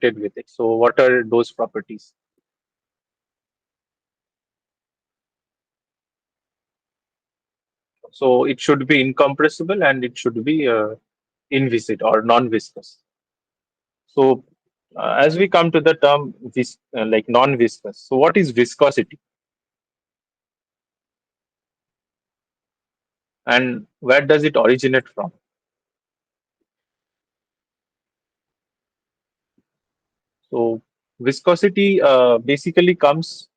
connected with it. So what are those properties? So it should be incompressible and it should be inviscid or non-viscous. So as we come to the term like non-viscous, so what is viscosity and where does it originate from? So viscosity basically comes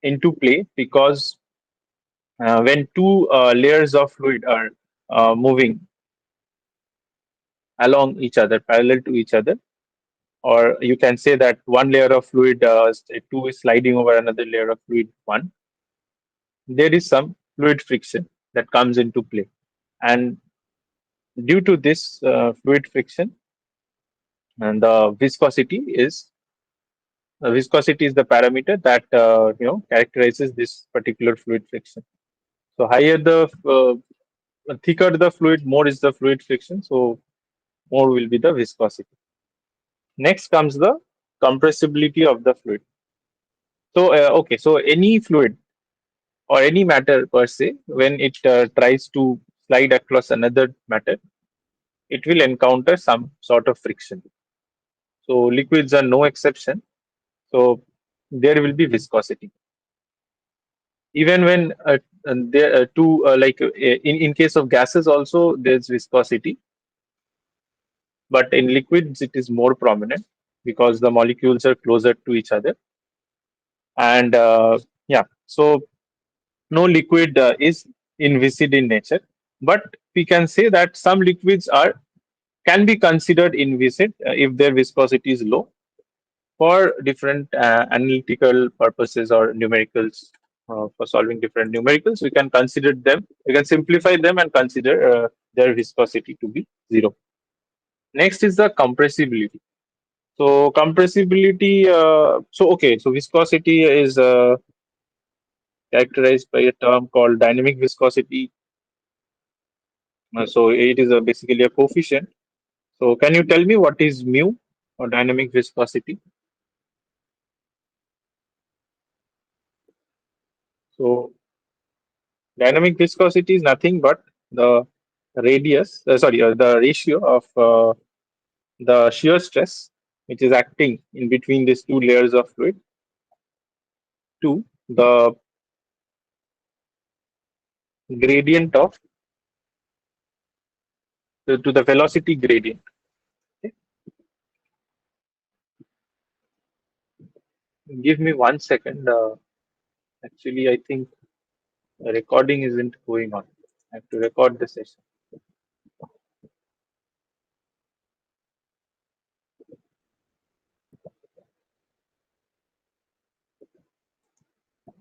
into play because when two layers of fluid are moving along each other, parallel to each other, or you can say that one layer of fluid two is sliding over another layer of fluid one, there is some fluid friction that comes into play, and due to this fluid friction, and viscosity is the parameter that characterizes this particular fluid friction. So higher the thicker the fluid, more is the fluid friction, so more will be the viscosity. Next comes the compressibility of the fluid. So okay, so any fluid or any matter per se, when it tries to slide across another matter, it will encounter some sort of friction. So liquids are no exception. So there will be viscosity. Even when there two like in case of gases also there's viscosity, but in liquids it is more prominent because the molecules are closer to each other. And yeah, so no liquid is inviscid in nature, but we can say that some liquids are can be considered inviscid if their viscosity is low for different analytical purposes or numericals. For solving different numericals, we can consider them, we can simplify them and consider their viscosity to be zero. Next is the compressibility. So compressibility, so okay, so viscosity is characterized by a term called dynamic viscosity. So it is basically a coefficient. So can you tell me what is mu or dynamic viscosity? So dynamic viscosity is nothing but the the ratio of the shear stress which is acting in between these two layers of fluid to the gradient of to the velocity gradient. Okay. Give me 1 second. Actually, I think the recording isn't going on. I have to record the session.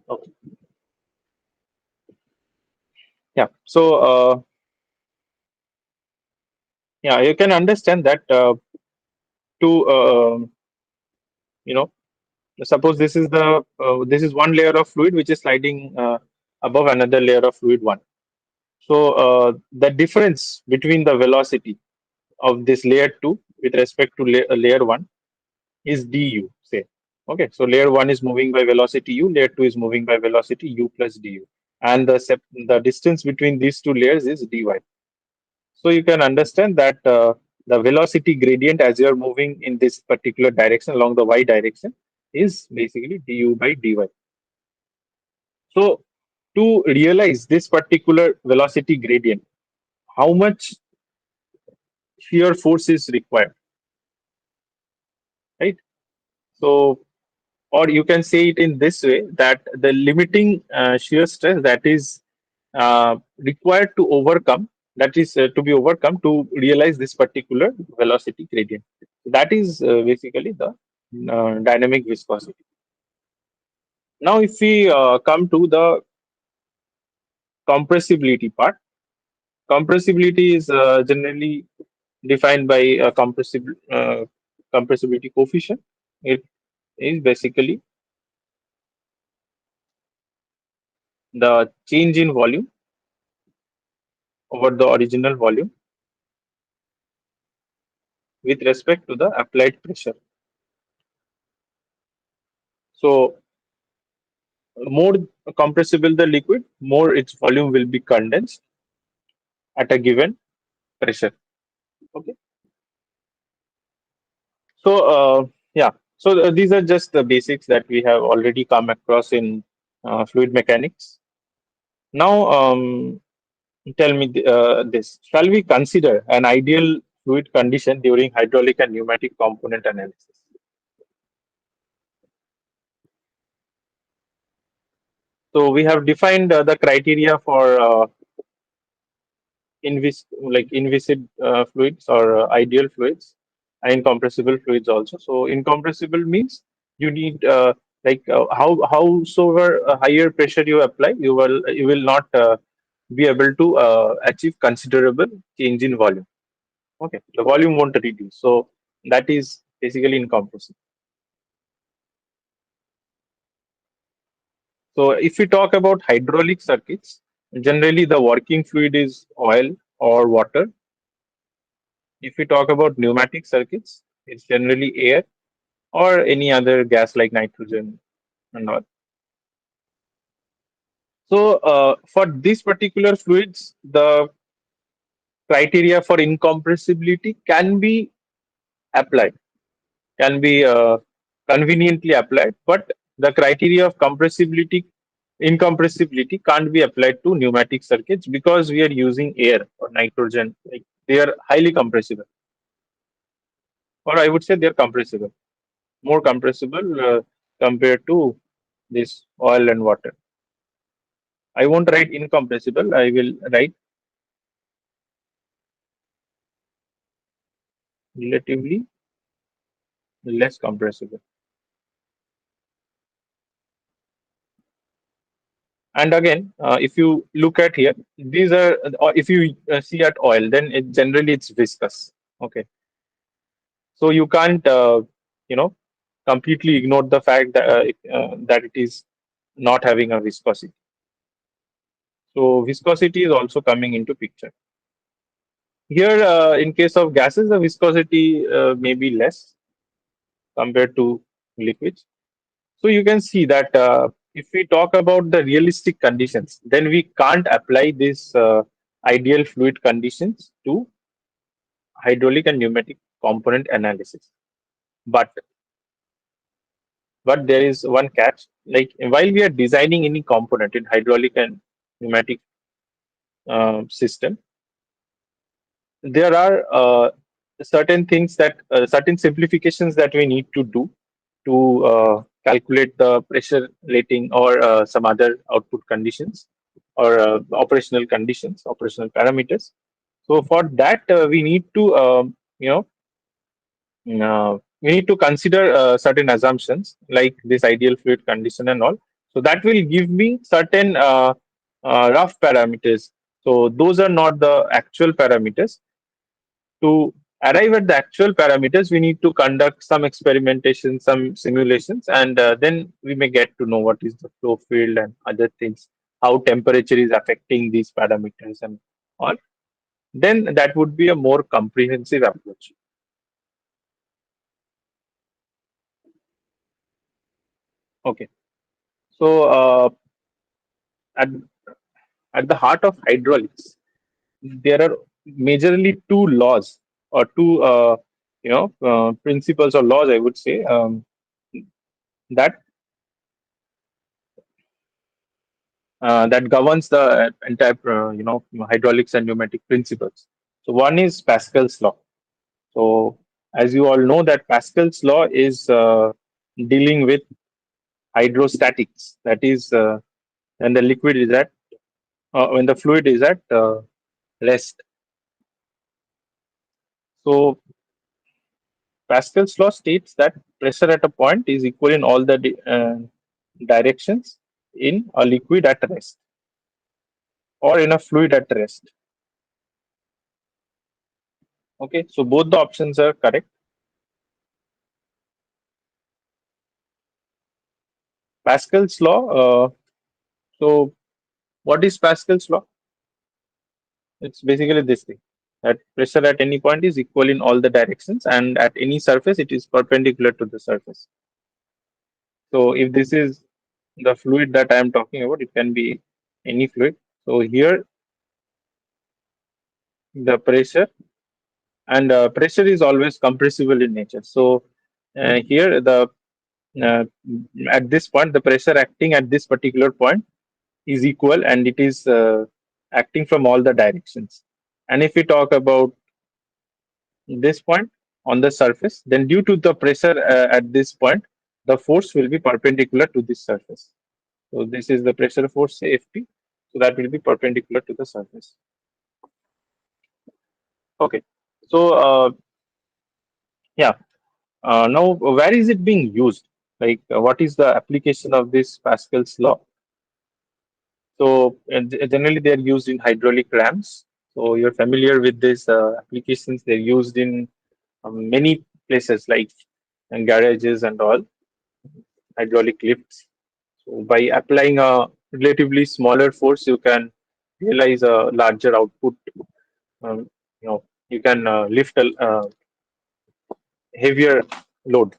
Okay. Yeah. So yeah, you can understand that to you know suppose this is one layer of fluid which is sliding above another layer of fluid one. So the difference between the velocity of this layer 2 with respect to layer 1 is du, say. Okay, so layer 1 is moving by velocity u, layer 2 is moving by velocity u plus du, and the distance between these two layers is dy. So you can understand that the velocity gradient as you are moving in this particular direction along the y direction is basically du by dy. So to realize this particular velocity gradient, how much shear force is required, right? So, or you can say it in this way that the limiting shear stress that is required to overcome, that is to be overcome to realize this particular velocity gradient. That is basically the dynamic viscosity. Now, if we come to the compressibility part, compressibility is generally defined by a compressibility coefficient. It is basically the change in volume over the original volume with respect to the applied pressure. So more compressible the liquid, more its volume will be condensed at a given pressure. Okay. So yeah. So these are just the basics that we have already come across in fluid mechanics. Now, tell me this: shall we consider an ideal fluid condition during hydraulic and pneumatic component analysis? So we have defined the criteria for inviscid fluids or ideal fluids and incompressible fluids also. So incompressible means you need howsoever higher pressure you apply, you will not be able to achieve considerable change in volume. Okay, the volume won't reduce. So that is basically incompressible. So if we talk about hydraulic circuits, generally the working fluid is oil or water. If we talk about pneumatic circuits, it's generally air or any other gas like nitrogen and all. So for these particular fluids, the criteria for incompressibility can be applied, can be conveniently applied, but the criteria of incompressibility can't be applied to pneumatic circuits because we are using air or nitrogen. Like they are highly compressible, or I would say they are compressible, more compressible compared to this oil and water. I won't write incompressible. I will write relatively less compressible. And again, if you look at here, these are, or if you see at oil, then generally it's viscous. Okay, so you can't, you know, completely ignore the fact that it is not having a viscosity. So viscosity is also coming into picture. Here, in case of gases, the viscosity may be less compared to liquids. So you can see that if we talk about the realistic conditions, then we can't apply this ideal fluid conditions to hydraulic and pneumatic component analysis. But there is one catch. Like while we are designing any component in hydraulic and pneumatic system, there are certain things that certain simplifications that we need to do to calculate the pressure rating or some other output conditions or operational parameters. So for that, we need to we need to consider certain assumptions like this ideal fluid condition and all. So that will give me certain rough parameters. So those are not the actual parameters. To arrive at the actual parameters, we need to conduct some experimentation, some simulations, and then we may get to know what is the flow field and other things, how temperature is affecting these parameters and all. Then that would be a more comprehensive approach. Okay. So at, at the heart of hydraulics, there are majorly two laws or two principles or laws, I would say, that that governs the entire hydraulics and pneumatic principles. So one is Pascal's law. So as you all know that Pascal's law is dealing with hydrostatics. That is when the liquid is at when the fluid is at rest. So Pascal's law states that pressure at a point is equal in all the directions in a liquid at rest or in a fluid at rest. Okay, so both the options are correct. Pascal's law. So, what is Pascal's law? It's basically this thing that pressure at any point is equal in all the directions, and at any surface, it is perpendicular to the surface. So if this is the fluid that I am talking about, it can be any fluid. So here the pressure, and pressure is always compressible in nature. So here the uh, at this point, the pressure acting at this particular point is equal, and it is acting from all the directions. And if we talk about this point on the surface, then due to the pressure at this point, the force will be perpendicular to this surface. So this is the pressure force, say Fp. So that will be perpendicular to the surface. Okay. So yeah. Now, where is it being used? Like, what is the application of this Pascal's law? So, generally, they are used in hydraulic rams. So, you're familiar with these applications. They're used in many places, like garages and all, hydraulic lifts. So, by applying a relatively smaller force, you can realize a larger output. Um, you can lift a heavier load.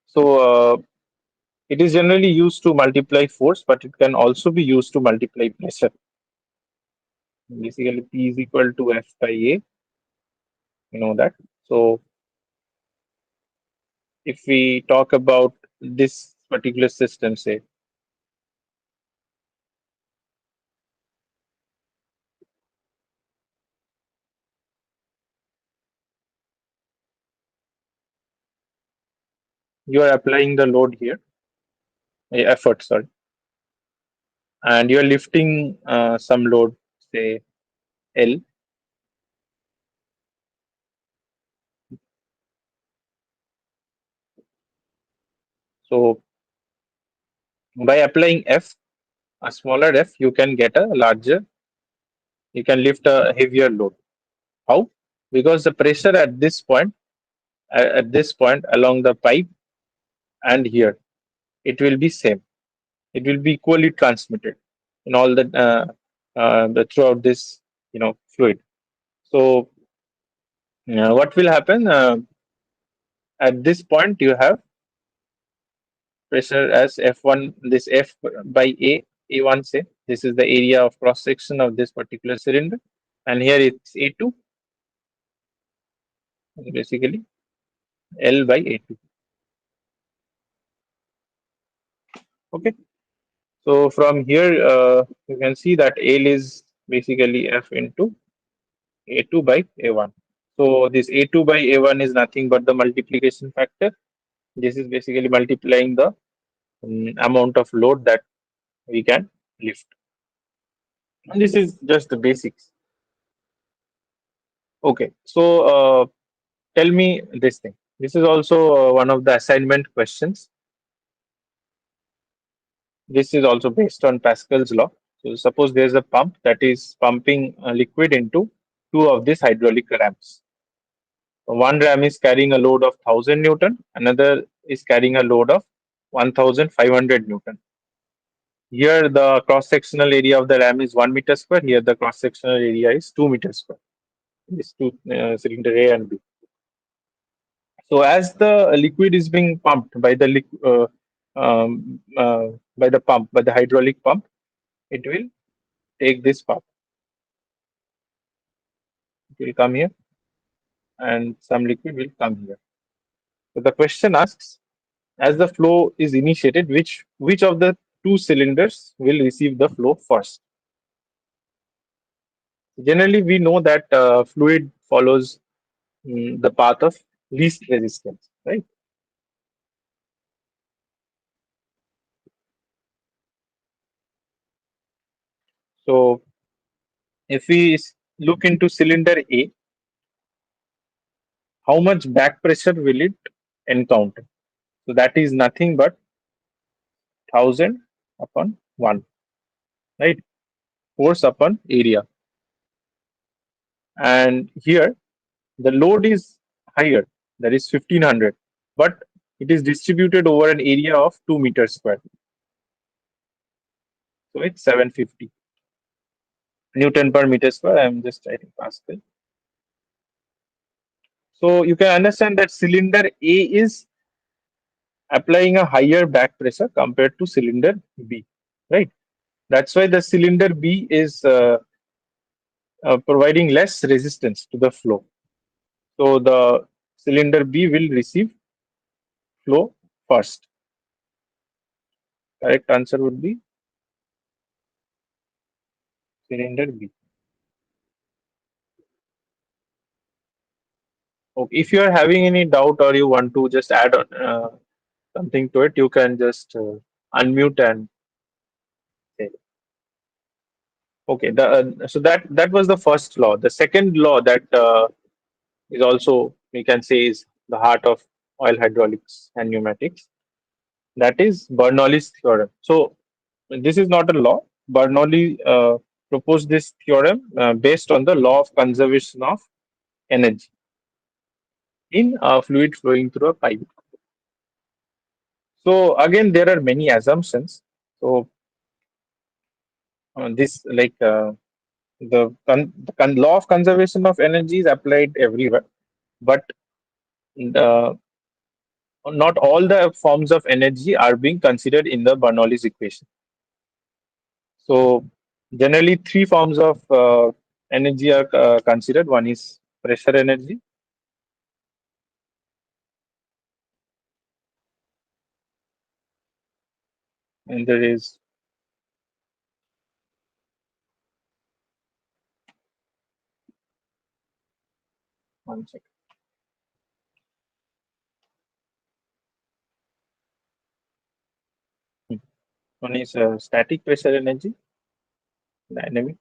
So, it is generally used to multiply force, but it can also be used to multiply pressure. Basically, P is equal to F by A, you know that. So, if we talk about this particular system, say, you are applying the load here, effort, sorry, and you are lifting some load, say L. So, by applying F, a smaller F, you can get a larger, you can lift a heavier load. How? Because the pressure at this point along the pipe and here, it will be same. It will be equally transmitted in all the throughout this fluid. So what will happen at this point? You have pressure as F1. This F by A1, say this is the area of cross section of this particular cylinder, and here it's A2, basically L by A2. Okay. So from here you can see that L is basically F into A2 by A1. So this A2 by A1 is nothing but the multiplication factor. This is basically multiplying the amount of load that we can lift. And this is just the basics. Okay, so tell me this thing. This is also one of the assignment questions. This is also based on Pascal's law. So suppose there's a pump that is pumping liquid into two of these hydraulic rams. One ram is carrying a load of 1000 Newton, another is carrying a load of 1500 Newton. Here, the cross sectional area of the ram is 1 meter square. Here, the cross sectional area is 2 meters square. These two cylinder A and B. So, as the liquid is being pumped by by the pump, by the hydraulic pump, it will take this pump. It will come here, and some liquid will come here. So, the question asks, as the flow is initiated, which of the two cylinders will receive the flow first? Generally, we know that fluid follows the path of least resistance, right? So if we look into cylinder A, how much back pressure will it encounter? So that is nothing but 1000 upon 1, right? Force upon area. And here the load is higher, that is 1500, but it is distributed over an area of 2 meters square. So it's 750 Newton per meter square. I'm just writing Pascal. So you can understand that cylinder A is applying a higher back pressure compared to cylinder B, right? That's why the cylinder B is providing less resistance to the flow. So the cylinder B will receive flow first. Correct answer would be cylinder B. Okay. If you are having any doubt or you want to just add on, something to it, you can just unmute and say. Okay. So that was the first law. The second law that is also, we can say, is the heart of oil hydraulics and pneumatics. That is Bernoulli's theorem. So this is not a law. Bernoulli proposed this theorem based on the law of conservation of energy in a fluid flowing through a pipe. So again, there are many assumptions. So this like the law of conservation of energy is applied everywhere, but uh, not all the forms of energy are being considered in the Bernoulli's equation. So generally, three forms of energy are considered. One is pressure energy, and there is one second. One is static pressure energy, dynamic,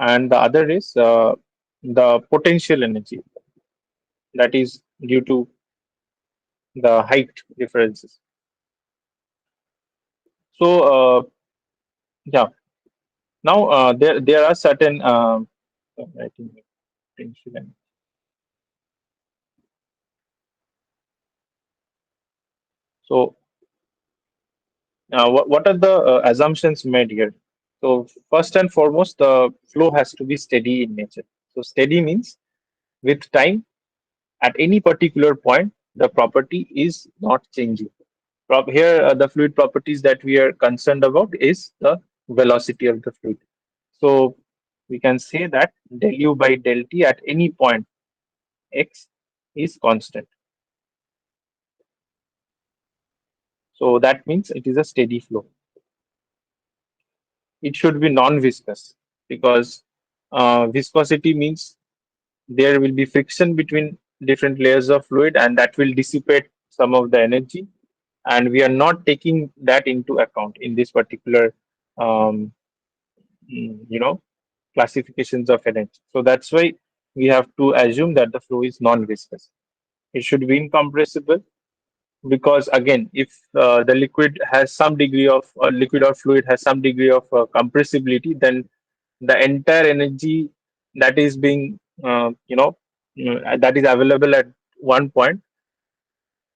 and the other is the potential energy, that is due to the height differences. So yeah, now there are certain I think potential energy. So what are the assumptions made here? So first and foremost, the flow has to be steady in nature. So steady means with time at any particular point, the property is not changing. Here, the fluid properties that we are concerned about is the velocity of the fluid. So we can say that del u by del t at any point x is constant. So that means it is a steady flow. It should be non-viscous because viscosity means there will be friction between different layers of fluid and that will dissipate some of the energy, and we are not taking that into account in this particular um, you know classifications of energy. So that's why we have to assume that the flow is non-viscous. It should be incompressible because again, if the liquid has some degree of liquid or fluid has some degree of compressibility, then the entire energy that is being that is available at one point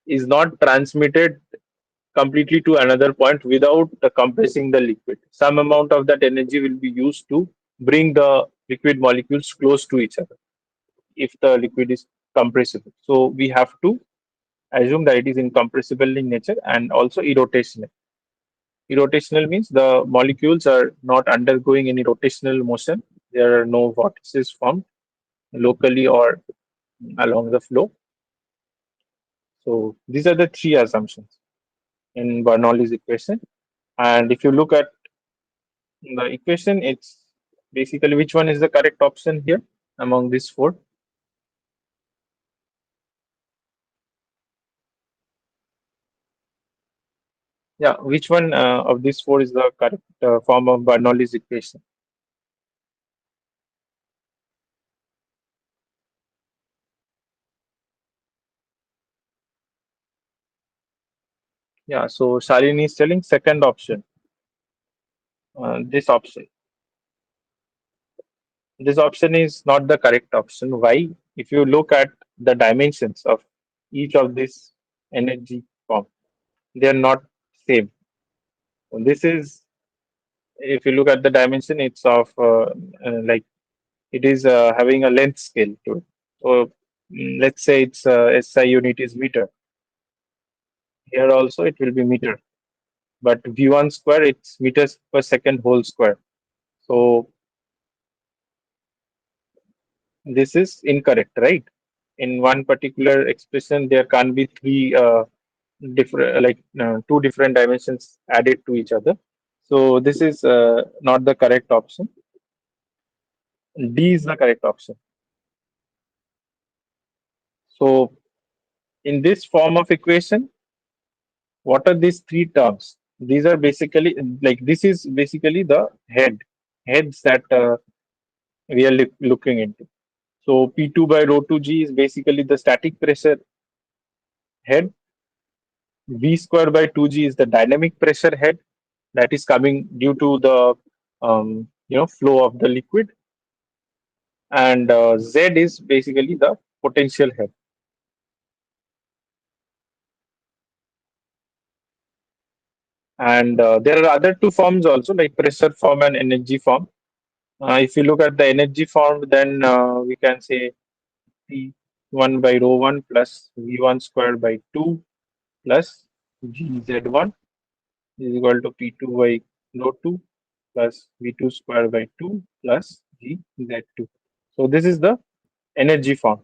is not transmitted completely to another point without compressing the liquid. Some amount of that energy will be used to bring the liquid molecules close to each other if the liquid is compressible. So we have to assume that it is incompressible in nature and also irrotational. Irrotational means the molecules are not undergoing any rotational motion. There are no vortices formed locally or along the flow. So these are the three assumptions in Bernoulli's equation. And if you look at the equation, it's basically which one is the correct option here among these four. Yeah, which one of these four is the correct form of Bernoulli's equation? Yeah, so Shalini is telling second option, this option. This option is not the correct option. Why? If you look at the dimensions of each of these energy form, they are not same. So this is, if you look at the dimension, it's of like it is having a length scale to it. So let's say its SI unit is meter. Here also it will be meter, but V1 square it's meters per second whole square. So this is incorrect, right? In one particular expression, there can't be three different, like two different dimensions added to each other. So this is not the correct option. D is the correct option. So in this form of equation, what are these three terms? These are basically, like, this is basically the heads that we are looking into. So P2 by rho 2g is basically the static pressure head. V square by 2g is the dynamic pressure head that is coming due to the flow of the liquid, and Z is basically the potential head. And there are other two forms also, like pressure form and energy form. If you look at the energy form, then we can say P1 by rho 1 plus V1 squared by 2 plus GZ1 is equal to P2 by rho 2 plus V2 squared by 2 plus GZ2. So this is the energy form.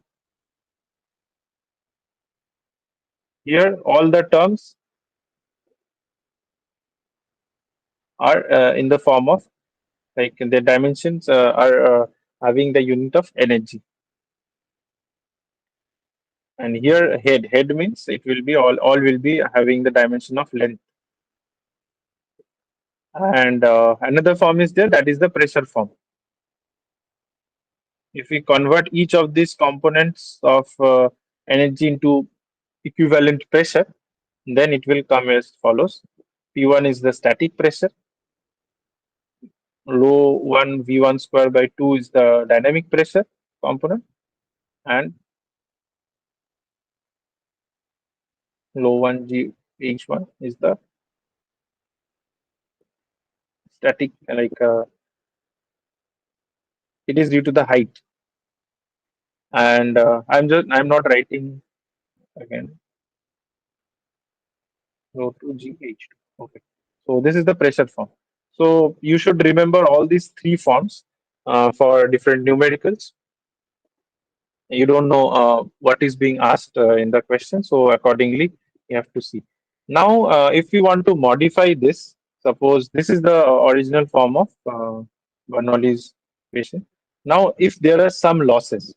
Here, all the terms are in the form of, like, the dimensions are having the unit of energy. And here, head means it will be all will be having the dimension of length. And another form is there, that is the pressure form. If we convert each of these components of energy into equivalent pressure, then it will come as follows. P1 is the static pressure, rho 1 V1 square by 2 is the dynamic pressure component, and rho 1 G H1 is the static, like it is due to the height. And I'm not writing again, rho 2 GH2. Okay. So this is the pressure form. So you should remember all these three forms for different numericals. You don't know what is being asked in the question, so accordingly you have to see. Now, if we want to modify this, suppose this is the original form of Bernoulli's equation. Now, if there are some losses,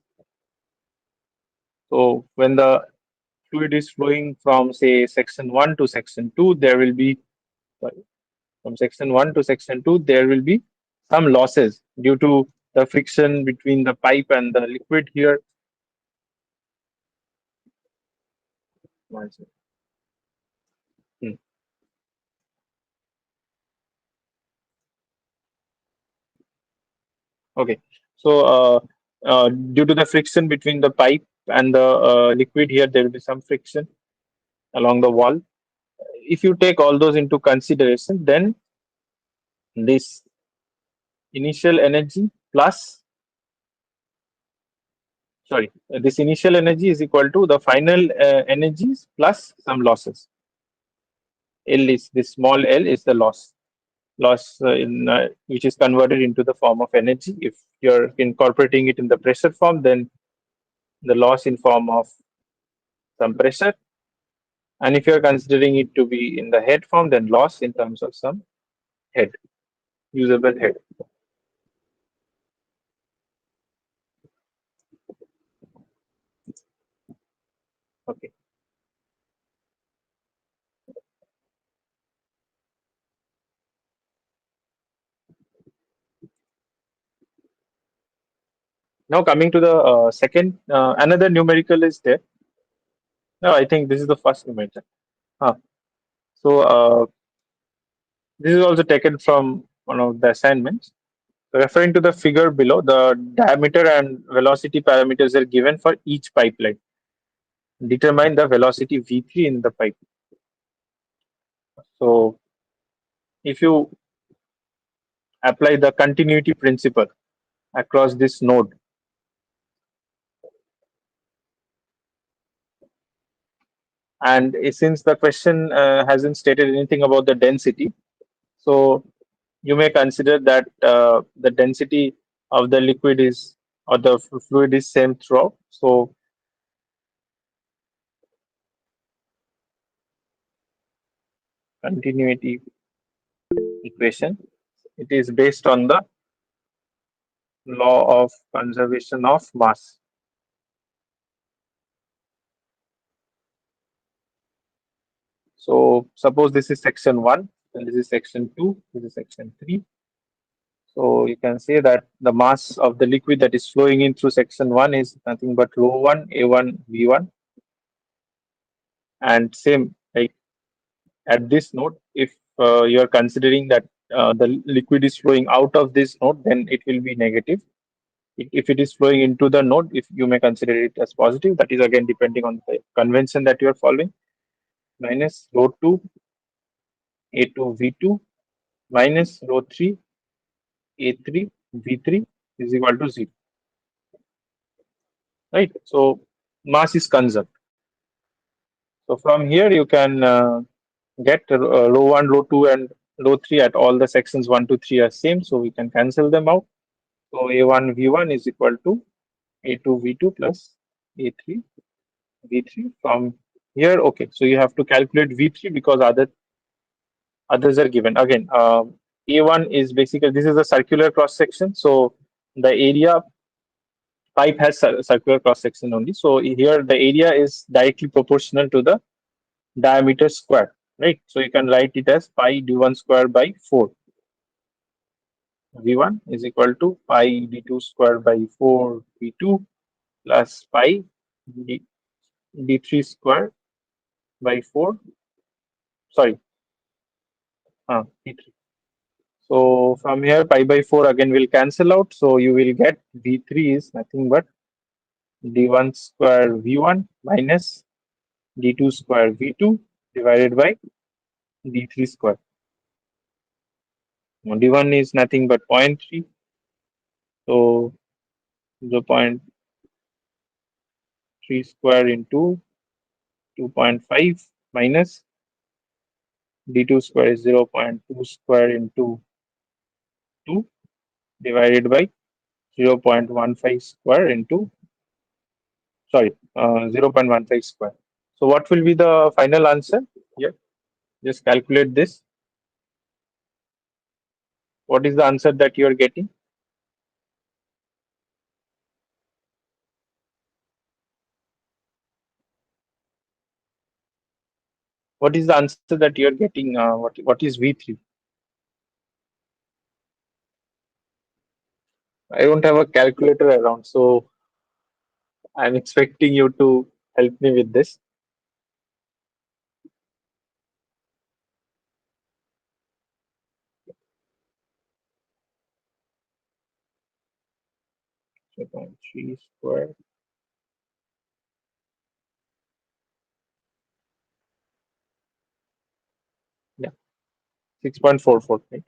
so when the fluid is flowing from, say, section 1 to section 2, there will be, sorry, from section 1 to section 2, there will be some losses due to the friction between the pipe and the liquid here. Hmm. Okay. So, due to the friction between the pipe and the liquid here, there will be some friction along the wall. If you take all those into consideration, then this initial energy plus, sorry, this initial energy is equal to the final energies plus some losses. L is, this small l is the loss which is converted into the form of energy. If you're incorporating it in the pressure form, then the loss in form of some pressure. And if you're considering it to be in the head form, then loss in terms of some head, usable head. Okay. Now coming to the second, another numerical is there. No, I think this is the first numerical. Huh. So this is also taken from one of the assignments. So referring to the figure below, the diameter and velocity parameters are given for each pipeline. Determine the velocity V3 in the pipe. So if you apply the continuity principle across this node, and since the question hasn't stated anything about the density, so you may consider that the density of the liquid is or the fluid is same throughout. So continuity equation, it is based on the law of conservation of mass. So suppose this is section 1 and this is section 2, this is section 3. So you can say that the mass of the liquid that is flowing in through section 1 is nothing but rho 1 A1 V1, and same like at this node, if you are considering that the liquid is flowing out of this node, then it will be negative. If it is flowing into the node, if you may consider it as positive, that is again depending on the convention that you are following, minus rho 2 A2 V2 minus rho 3 A3 V3 is equal to 0, right? So mass is conserved. So from here you can get rho 1, rho 2 and rho 3 at all the sections 1 to 3 are same, so we can cancel them out. So A1 V1 is equal to A2 V2 plus A3 V3. From here, okay, so you have to calculate V3 because others are given. Again, A1 is basically, this is a circular cross section, so the area pipe has circular cross section only. So here the area is directly proportional to the diameter square, right? So you can write it as pi d1 square by 4. V1 is equal to pi d2 square by 4 V2 plus pi d, d3 square by 4, sorry, d3. So from here pi by 4 again will cancel out, so you will get V3 is nothing but d1 square V1 minus d2 square V2 divided by d3 square. Now, d1 is nothing but zero point 0.3, so 0.3 square into 2.5 minus d2 square is 0.2 square into 2 divided by 0.15 square into, sorry, 0.15 square. So what will be the final answer? Yeah, just calculate this. What is the answer that you are getting? What is the answer that you are getting? What is V3? I don't have a calculator around, so I'm expecting you to help me with this. 0.3 square. Yeah, 6.44. Right?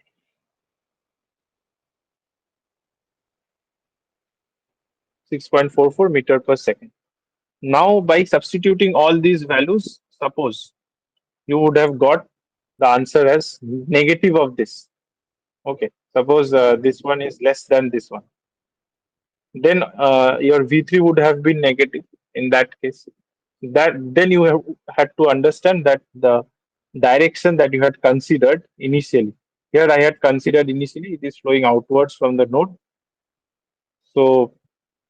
6.44 meter per second. Now, by substituting all these values, suppose you would have got the answer as negative of this. Okay, suppose this one is less than this one. Then your V3 would have been negative in that case. That then you have had to understand that the direction that you had considered initially. Here I had considered initially it is flowing outwards from the node. So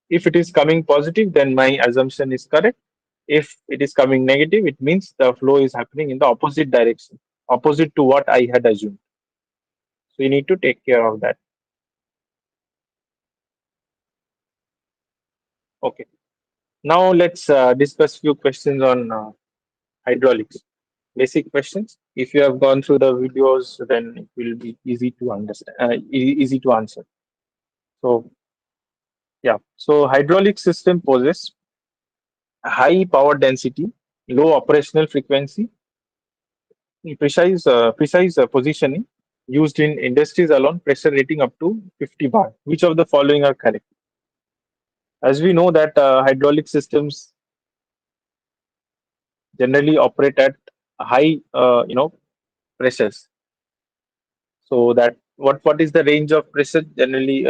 if it is coming positive, then my assumption is correct. If it is coming negative, it means the flow is happening in the opposite direction, opposite to what I had assumed. So you need to take care of that. Okay. Now let's discuss few questions on hydraulics. Basic questions. If you have gone through the videos, then it will be easy to understand, easy to answer. So yeah. So hydraulic system poses high power density, low operational frequency, Precise positioning used in industries alone, pressure rating up to 50 bar. Which of the following are correct? As we know that hydraulic systems generally operate at high, pressures. So that what is the range of pressure generally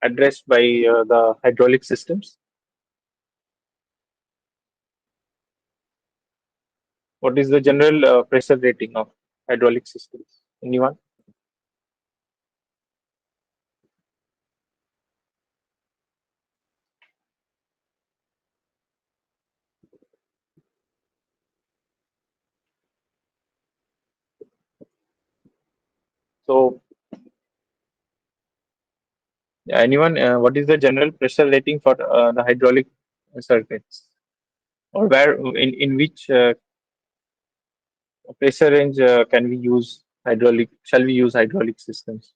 addressed by the hydraulic systems? What is the general pressure rating of hydraulic systems? Anyone? So anyone? What is the general pressure rating for the hydraulic circuits, or where in which pressure range can we use hydraulic? Shall we use hydraulic systems?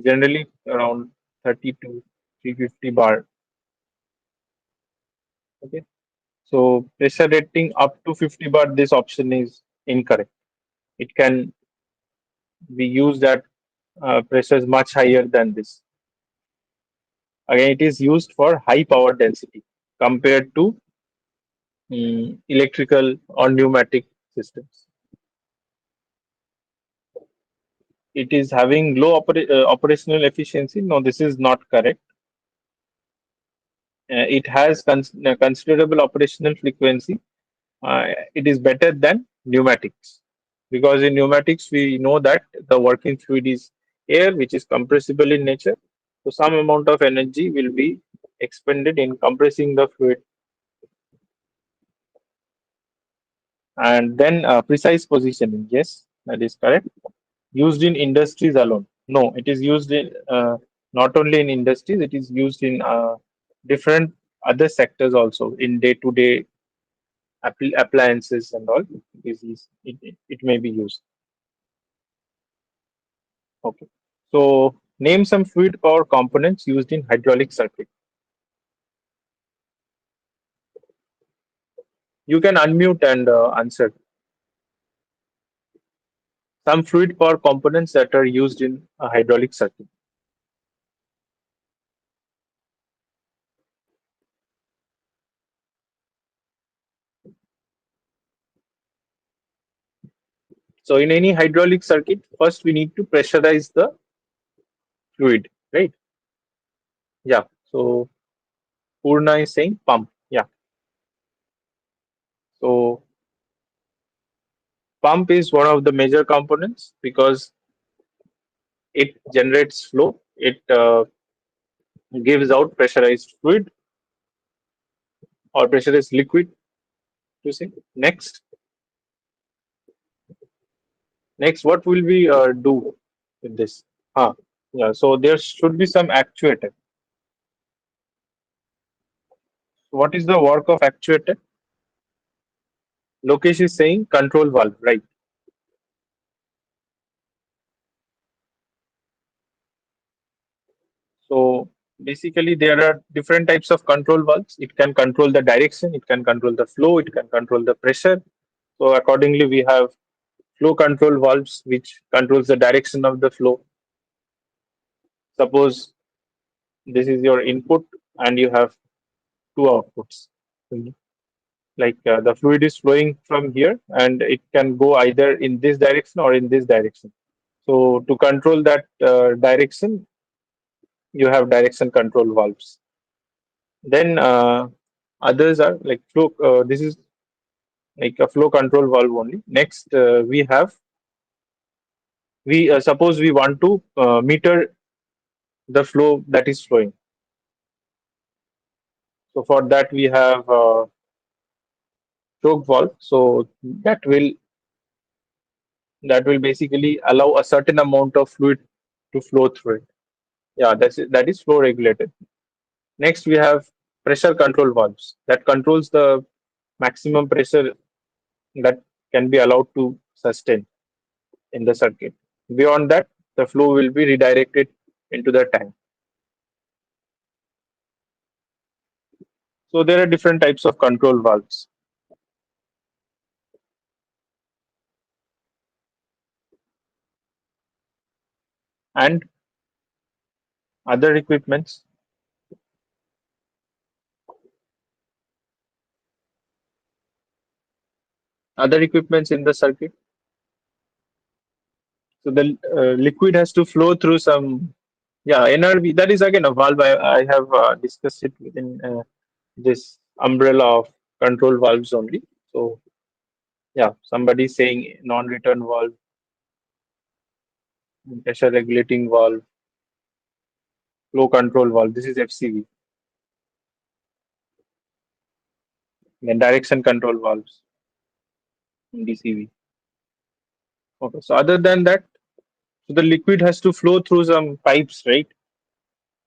Generally around 30 to 350 bar. Okay. So pressure rating up to 50 bar, this option is incorrect. It can be used at pressures much higher than this. Again, it is used for high power density compared to electrical or pneumatic systems. It is having low operational efficiency. No, this is not correct. It has considerable operational frequency. It is better than pneumatics because in pneumatics we know that the working fluid is air, which is compressible in nature. So some amount of energy will be expended in compressing the fluid, and then precise positioning. Yes, that is correct. Used in industries alone. No, it is used in not only in industries. It is used in different other sectors also in day-to-day appliances and all. It may be used. Okay. So name some fluid power components used in hydraulic circuit. You can unmute and answer some fluid power components that are used in a hydraulic circuit. So in any hydraulic circuit, first we need to pressurize the fluid, right? Yeah. So Purna is saying pump. Yeah. So pump is one of the major components because it generates flow. It gives out pressurized fluid or pressurized liquid. You see. Next, what will we do with this? Yeah. So there should be some actuator. What is the work of actuator? Lokesh is saying control valve, right? So basically, there are different types of control valves. It can control the direction, it can control the flow, it can control the pressure. So accordingly, we have flow control valves, which controls the direction of the flow. Suppose this is your input and you have two outputs. Like the fluid is flowing from here and it can go either in this direction or in this direction. So to control that direction, you have direction control valves. Then others are like flow. This is like a flow control valve only. Next, we suppose we want to meter the flow that is flowing. So for that we have choke valve. So that will basically allow a certain amount of fluid to flow through it. Yeah, that is flow regulated. Next, we have pressure control valves that controls the maximum pressure that can be allowed to sustain in the circuit. Beyond that, the flow will be redirected into the tank. So there are different types of control valves. and other equipments, in the circuit. So the liquid has to flow through some, yeah, NRV. That is again a valve. I have discussed it within this umbrella of control valves only. So yeah, somebody saying non-return valve, pressure regulating valve, flow control valve. This is FCV. Then direction control valves, DCV. Okay. So other than that, so the liquid has to flow through some pipes, right?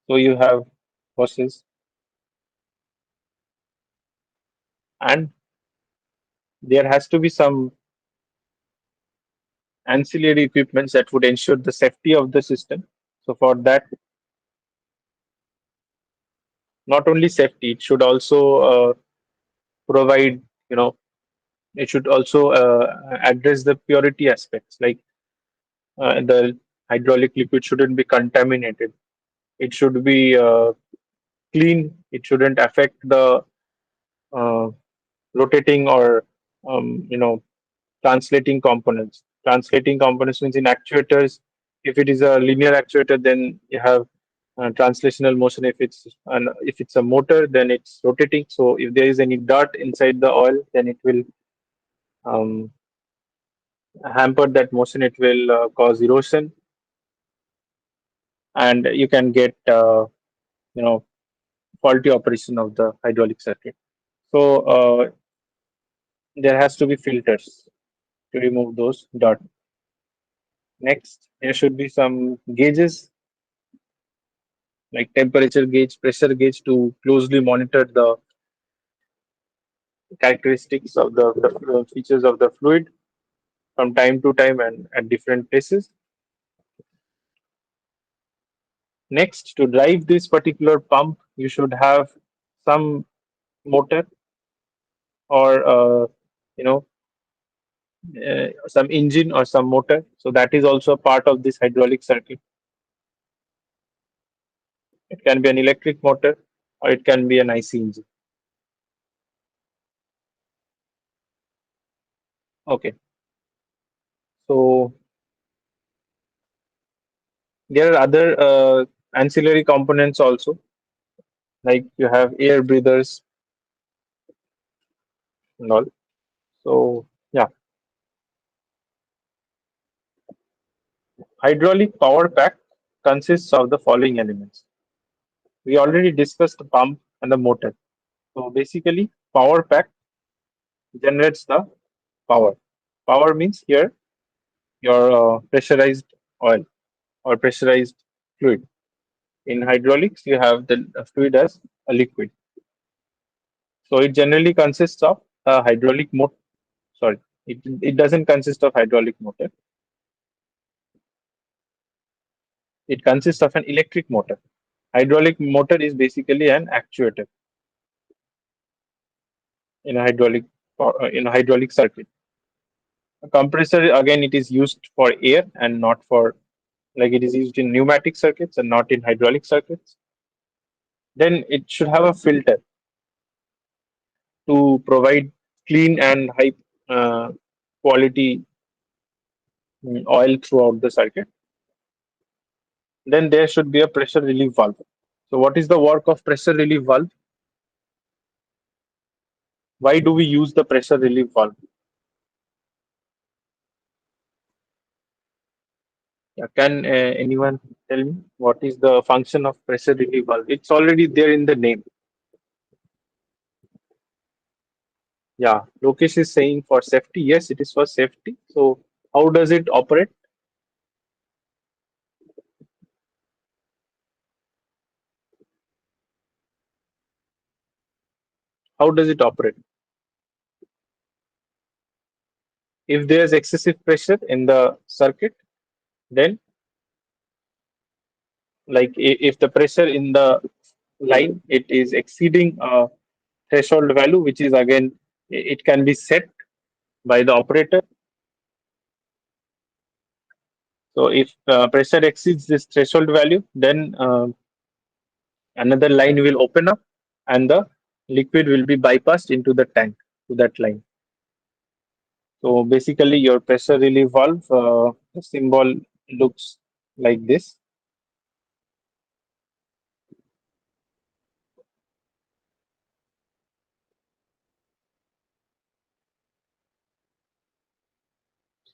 So you have hoses, and there has to be some ancillary equipments that would ensure the safety of the system. So for that, not only safety, it should also provide, you know, it should also address the purity aspects, like the hydraulic liquid shouldn't be contaminated. It should be clean. It shouldn't affect the uh, rotating or you know, translating components. Translating components means in actuators, if it is a linear actuator, then you have translational motion. If it's a motor, then it's rotating. So if there is any dirt inside the oil, then it will um, hamper that motion. It will cause erosion, and you can get you know, faulty operation of the hydraulic circuit. So there has to be filters to remove those dirt. Next, there should be some gauges like temperature gauge, pressure gauge to closely monitor the characteristics of the features of the fluid from time to time and at different places. Next, to drive this particular pump, you should have some motor or you know, some engine or some motor. So that is also a part of this hydraulic circuit. It can be an electric motor or it can be an IC engine. Okay, so there are other ancillary components also, like you have air breathers and all. So yeah, hydraulic power pack consists of the following elements. We already discussed the pump and the motor. So basically, power pack generates the power. Power means here your pressurized oil or pressurized fluid. In hydraulics, you have the fluid as a liquid. So it generally consists of a hydraulic motor. Sorry, it doesn't consist of hydraulic motor. It consists of an electric motor. Hydraulic motor is basically an actuator in a hydraulic circuit. A compressor, again, it is used for air and not for, like, it is used in pneumatic circuits and not in hydraulic circuits. Then it should have a filter to provide clean and high uh, quality oil throughout the circuit. Then there should be a pressure relief valve. So what is the work of pressure relief valve? Why do we use the pressure relief valve? Yeah, can anyone tell me what is the function of pressure relief valve? It's already there in the name. Yeah, Lokesh is saying for safety. Yes, it is for safety. So how does it operate? How does it operate? If there is excessive pressure in the circuit, then, like, if the pressure in the line it is exceeding a threshold value, which is again, it can be set by the operator. So if pressure exceeds this threshold value, then another line will open up and the liquid will be bypassed into the tank to that line. So basically, your pressure relief valve, the symbol looks like this.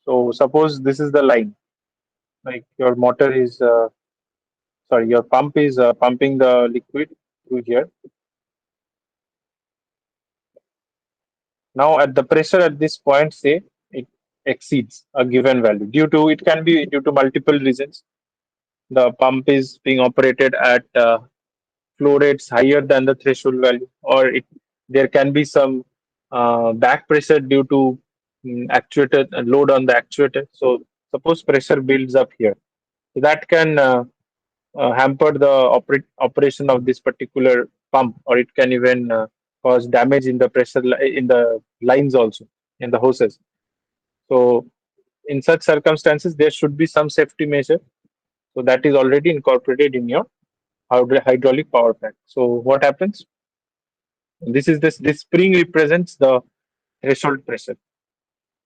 So suppose this is the line, like your motor is, sorry, your pump is pumping the liquid through here. Now at the pressure at this point, say it exceeds a given value due to, it can be due to multiple reasons. The pump is being operated at flow rates higher than the threshold value, or there can be some back pressure due to actuator load on the actuator. So suppose pressure builds up here, so that can hamper the operation of this particular pump, or it can even cause damage in the in the lines also, in the hoses. So in such circumstances, there should be some safety measure. So that is already incorporated in your hydraulic power plant. So what happens? This spring represents the threshold pressure.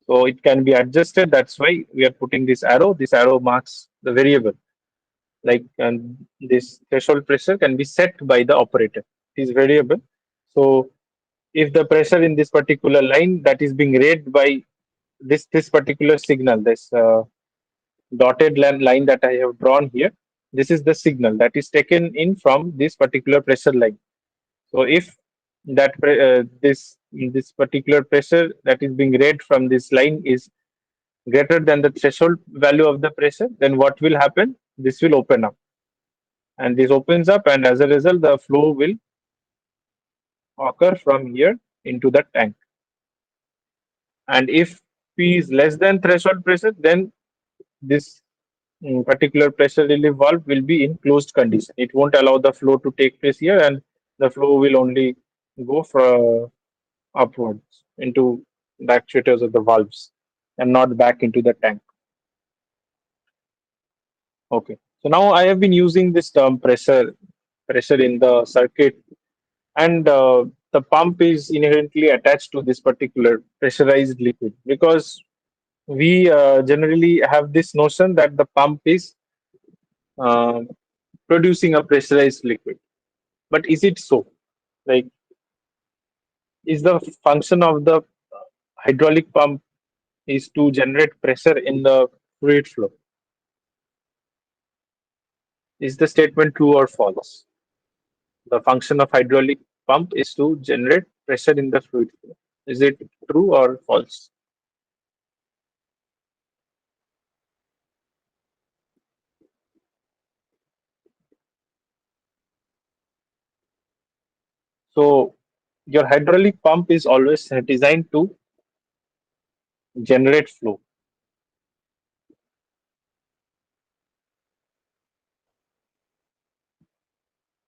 So it can be adjusted. That's why we are putting this arrow. This arrow marks the variable. Like, and this threshold pressure can be set by the operator. It is variable. So if the pressure in this particular line that is being read by this particular signal, this dotted line that I have drawn here, this is the signal that is taken in from this particular pressure line. So if this particular pressure that is being read from this line is greater than the threshold value of the pressure, then what will happen? This will open up, and this opens up, and as a result, the flow will occur from here into the tank. And if P is less than threshold pressure, then this particular pressure relief valve will be in closed condition. It won't allow the flow to take place here, and the flow will only go for upwards into the actuators of the valves and not back into the tank. Okay. So now I have been using this term pressure in the circuit, and the pump is inherently attached to this particular pressurized liquid, because we generally have this notion that the pump is uh, producing a pressurized liquid. But is it so? Like, is the function of the hydraulic pump is to generate pressure in the fluid flow? Is the statement true or false? The function of hydraulic pump is to generate pressure in the fluid flow. Is it true or false? So your hydraulic pump is always designed to generate flow.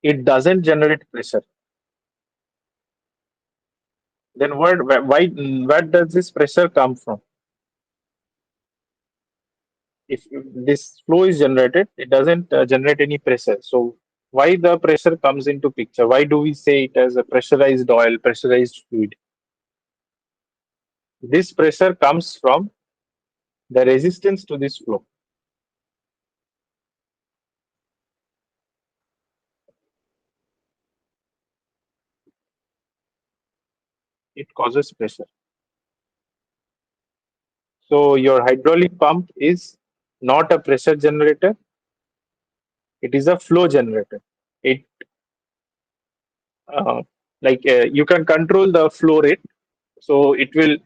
It doesn't generate pressure. Then where does this pressure come from? If this flow is generated, it doesn't generate any pressure. So why the pressure comes into picture? Why do we say it as a pressurized oil, pressurized fluid? This pressure comes from the resistance to this flow. It causes pressure. So your hydraulic pump is not a pressure generator, it is a flow generator. It you can control the flow rate, so it will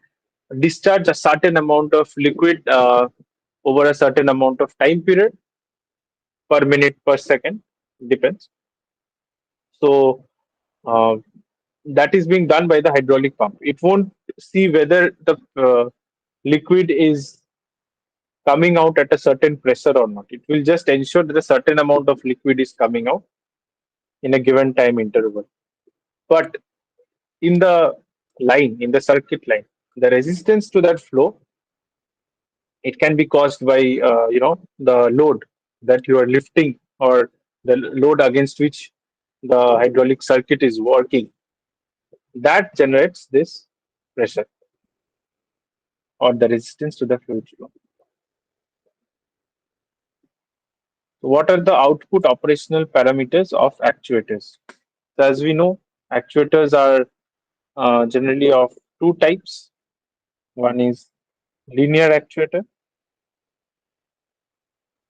discharge a certain amount of liquid over a certain amount of time period, per minute, per second, depends. So uh, that is being done by the hydraulic pump. It won't see whether the liquid is coming out at a certain pressure or not. It will just ensure that a certain amount of liquid is coming out in a given time interval. But in the line, in the circuit line, the resistance to that flow It can be caused by the load that you are lifting, or the load against which the hydraulic circuit is working. That generates this pressure or the resistance to the fluid flow. So what are the output operational parameters of actuators? So as we know, actuators are generally of two types. One is linear actuator,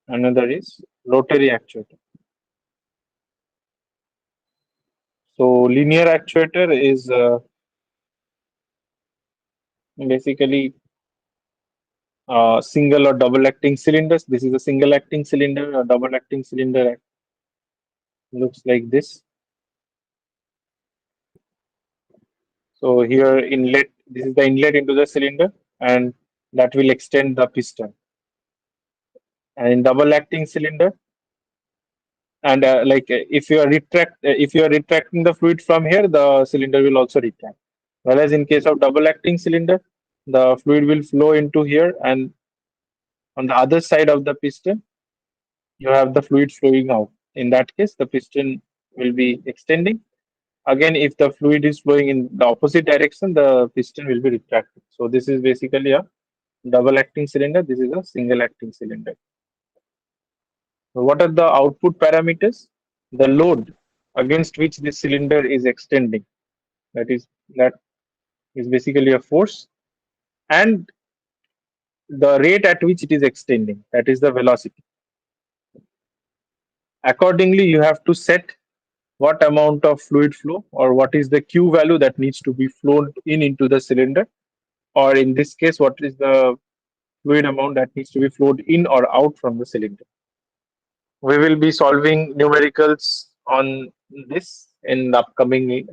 another is rotary actuator. So linear actuator is basically single or double acting cylinders. This is a single acting cylinder. A double acting cylinder looks like this. So here inlet, this is the inlet into the cylinder, and that will extend the piston. And in double acting cylinder, and if you are retracting the fluid from here, the cylinder will also retract. Whereas in case of double acting cylinder, the fluid will flow into here, and on the other side of the piston, you have the fluid flowing out. In that case, the piston will be extending. Again, if the fluid is flowing in the opposite direction, the piston will be retracting. So this is basically a double acting cylinder. This is a single acting cylinder. So what are the output parameters? The load against which this cylinder is extending. That is basically a force, and the rate at which it is extending. That is the velocity. Accordingly, you have to set what amount of fluid flow, or what is the Q value that needs to be flown in into the cylinder, or in this case, what is the fluid amount that needs to be flowed in or out from the cylinder. We will be solving numericals on this in the upcoming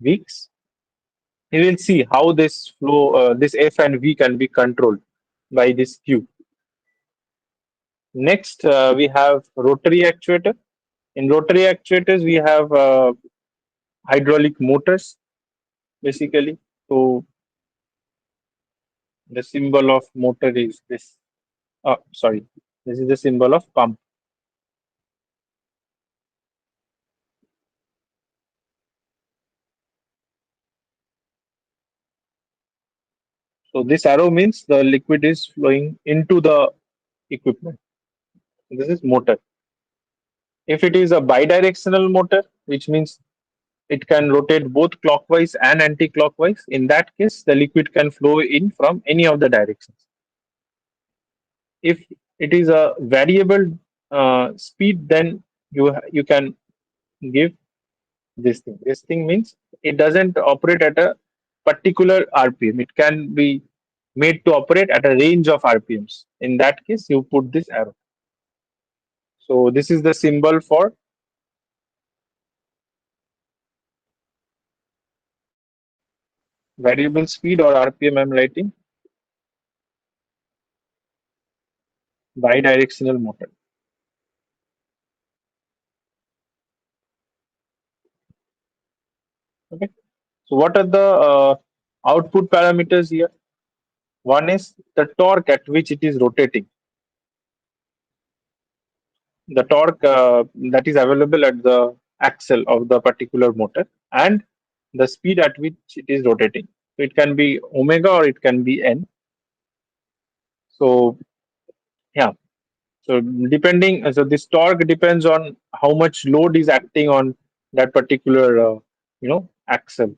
weeks. We will see how this flow, this F and V can be controlled by this Q. Next, we have rotary actuator. In rotary actuators, we have hydraulic motors basically. So the symbol of motor is this. Oh, sorry, this is the symbol of pump. So this arrow means the liquid is flowing into the equipment. This is motor. If it is a bidirectional motor, which means it can rotate both clockwise and anti-clockwise, in that case, the liquid can flow in from any of the directions. If it is a variable speed, then you can give this thing. This thing means it doesn't operate at a particular RPM. It can be made to operate at a range of RPMs. In that case, you put this arrow. So this is the symbol for variable speed or RPM. I'm writing bidirectional motor. Okay. So what are the output parameters here? One is the torque at which it is rotating. The torque that is available at the axle of the particular motor, and the speed at which it is rotating. So it can be omega or it can be n. So yeah, so depending, so this torque depends on how much load is acting on that particular axle,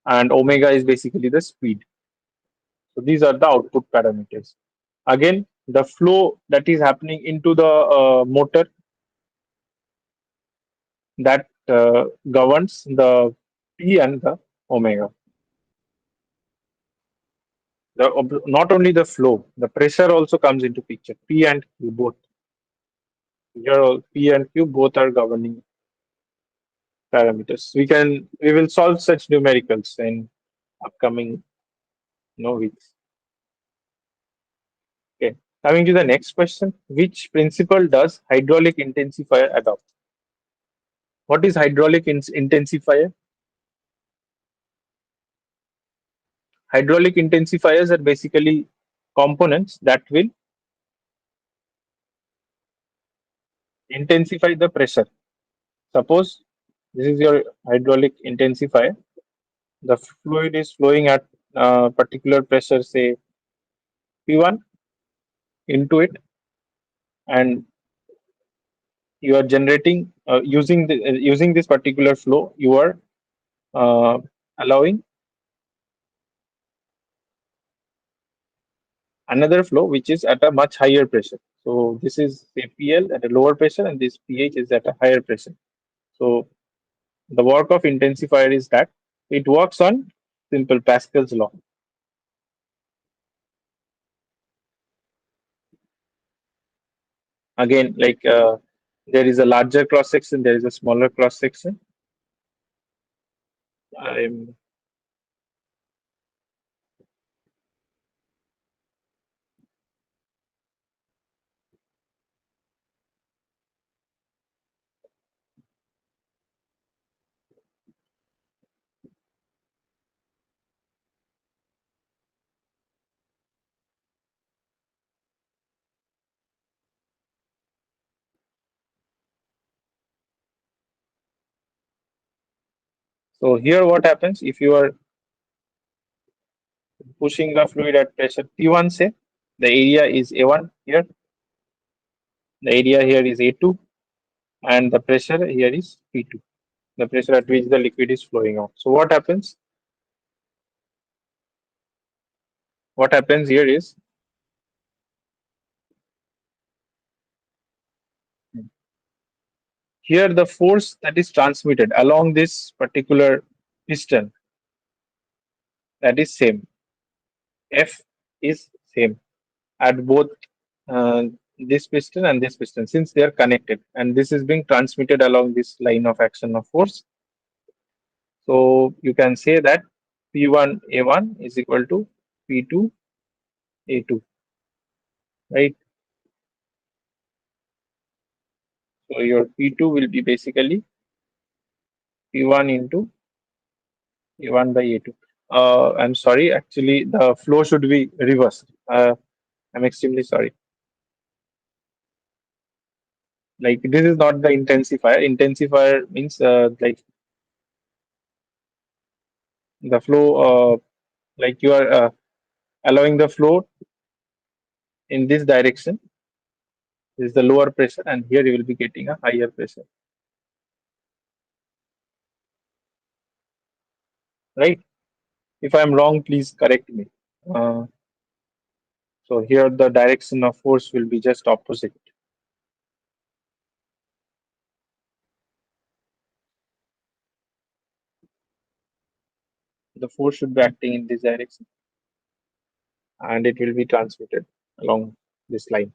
and omega is basically the speed. So these are the output parameters. Again, the flow that is happening into the motor, that governs the P and the omega. Not only the flow, the pressure also comes into picture. P and Q both. Here, P and Q both are governing parameters. We will solve such numericals in upcoming weeks. Okay. Coming to the next question, which principle does hydraulic intensifier adopt? What is hydraulic intensifier? Hydraulic intensifiers are basically components that will intensify the pressure. Suppose this is your hydraulic intensifier. The fluid is flowing at particular pressure, say P1 into it, and you are generating using this particular flow. You are uh, allowing another flow which is at a much higher pressure. So this is say PL at a lower pressure, and this pH is at a higher pressure. So the work of intensifier is that it works on simple Pascal's law. Again, like there is a larger cross section, there is a smaller cross section. I'm, so here what happens if you are pushing the fluid at pressure P1, say the area is A1 here, the area here is A2, and the pressure here is P2, the pressure at which the liquid is flowing out. So what happens here is here the force that is transmitted along this particular piston, that is same. F is same at both uh, this piston and this piston, since they are connected, and this is being transmitted along this line of action of force. So you can say that P1 A1 is equal to P2 A2, right? So your P2 will be basically P1 into A1 by A2. I'm sorry, actually the flow should be reversed. I'm extremely sorry. Like this is not the intensifier. Intensifier means like the flow, like you are allowing the flow in this direction. This is the lower pressure, and here you will be getting a higher pressure, right? If I'm wrong, please correct me. Uh, so here the direction of force will be just opposite. The force should be acting in this direction, and it will be transmitted along this line.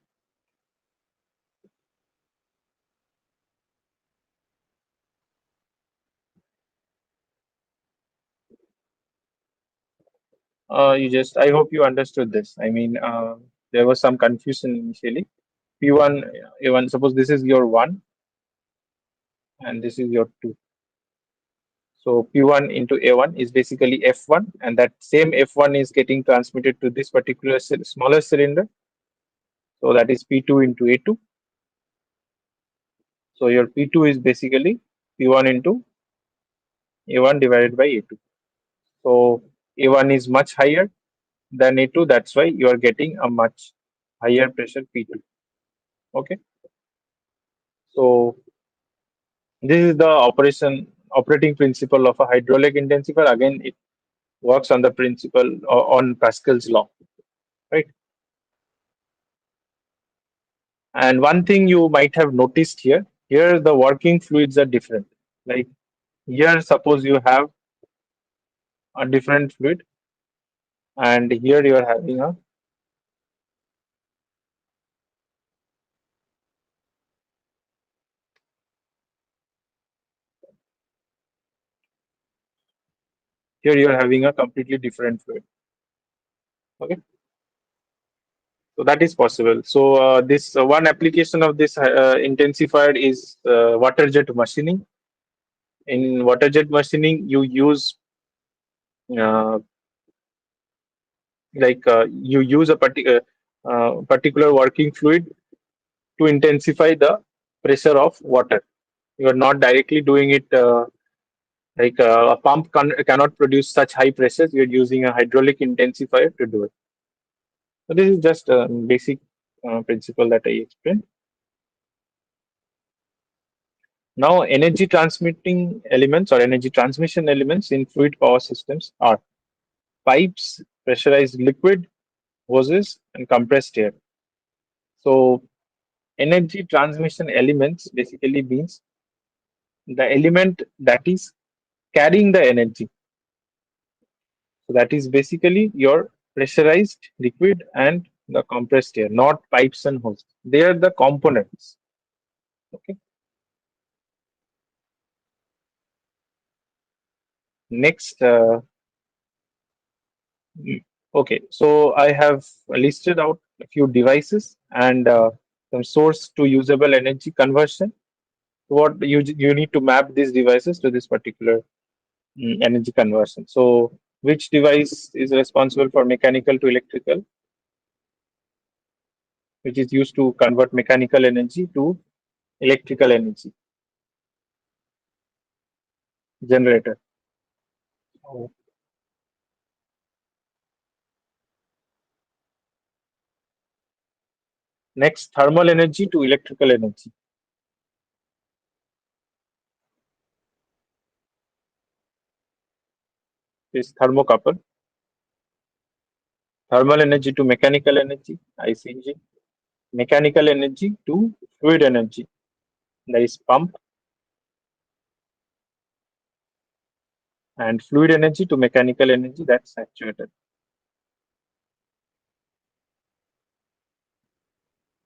You just, I hope you understood this. I mean, there was some confusion initially. P1, A1, suppose this is your 1 and this is your 2. So P1 into A1 is basically F1, and that same F1 is getting transmitted to this particular smaller cylinder. So that is P2 into A2. So your P2 is basically P1 into A1 divided by A2. So A1 is much higher than A2. That's why you are getting a much higher pressure P2. Okay. So this is the operating principle of a hydraulic intensifier. Again, it works on the principle on Pascal's law, right? And one thing you might have noticed here the working fluids are different. Like here, suppose you have a different fluid, and here you are having a here you are having a completely different fluid. Okay, so that is possible. So this one application of this intensifier is water jet machining. In water jet machining, you use uh, Like you use a particular working fluid to intensify the pressure of water. You are not directly doing it like a pump cannot produce such high pressures. You're using a hydraulic intensifier to do it. So this is just a basic principle that I explained. Now, energy transmitting elements or energy transmission elements in fluid power systems are pipes, pressurized liquid, hoses, and compressed air. So, energy transmission elements basically means the element that is carrying the energy. So, that is basically your pressurized liquid and the compressed air, not pipes and hoses. They are the components. Okay. Next, okay, so I have listed out a few devices and some source to usable energy conversion. What you need to map these devices to this particular energy conversion. So, which device is responsible for mechanical to electrical, which is used to convert mechanical energy to electrical energy? Generator. So, next, thermal energy to electrical energy is thermocouple. Thermal energy to mechanical energy, ICG. Mechanical energy to fluid energy, that is pump, and fluid energy to mechanical energy, that's actuator.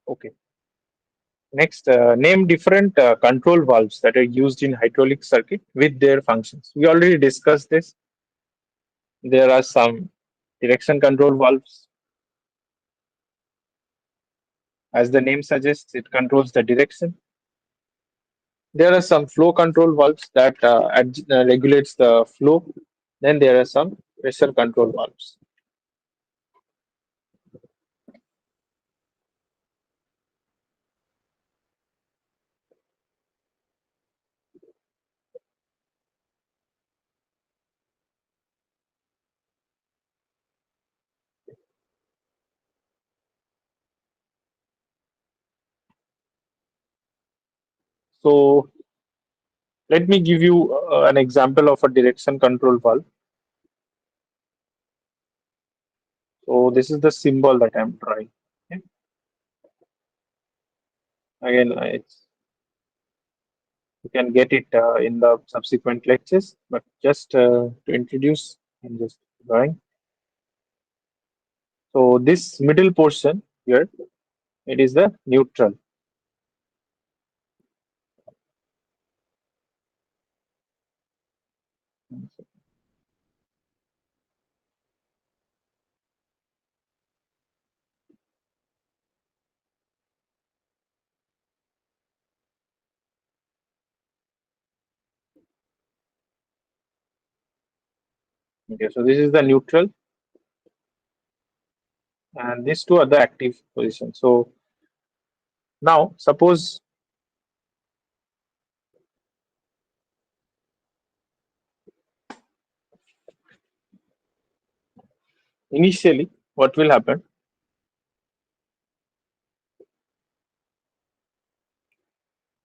Okay. Next, name different control valves that are used in hydraulic circuit with their functions. We already discussed this. There are some direction control valves. As the name suggests, it controls the direction. There are some flow control valves that regulates the flow. Then there are some pressure control valves. So let me give you an example of a direction control valve. So this is the symbol that I'm drawing. Okay. Again, it's you can get it in the subsequent lectures, but just to introduce, I'm just drawing. So this middle portion here, it is the neutral. Okay, so this is the neutral, and these two are the active positions. So now, suppose initially, what will happen?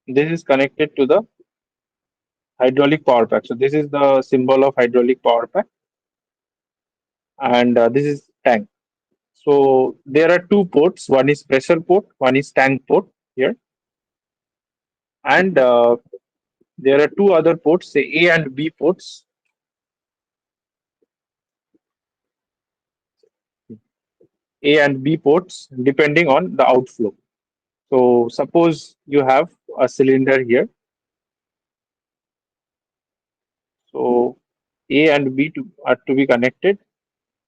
This is connected to the hydraulic power pack. So this is the symbol of hydraulic power pack, and this is tank. So there are two ports. One is pressure port, one is tank port here, and there are two other ports, say A and B ports. A and B ports depending on the outflow. So suppose you have a cylinder here. So A and are to be connected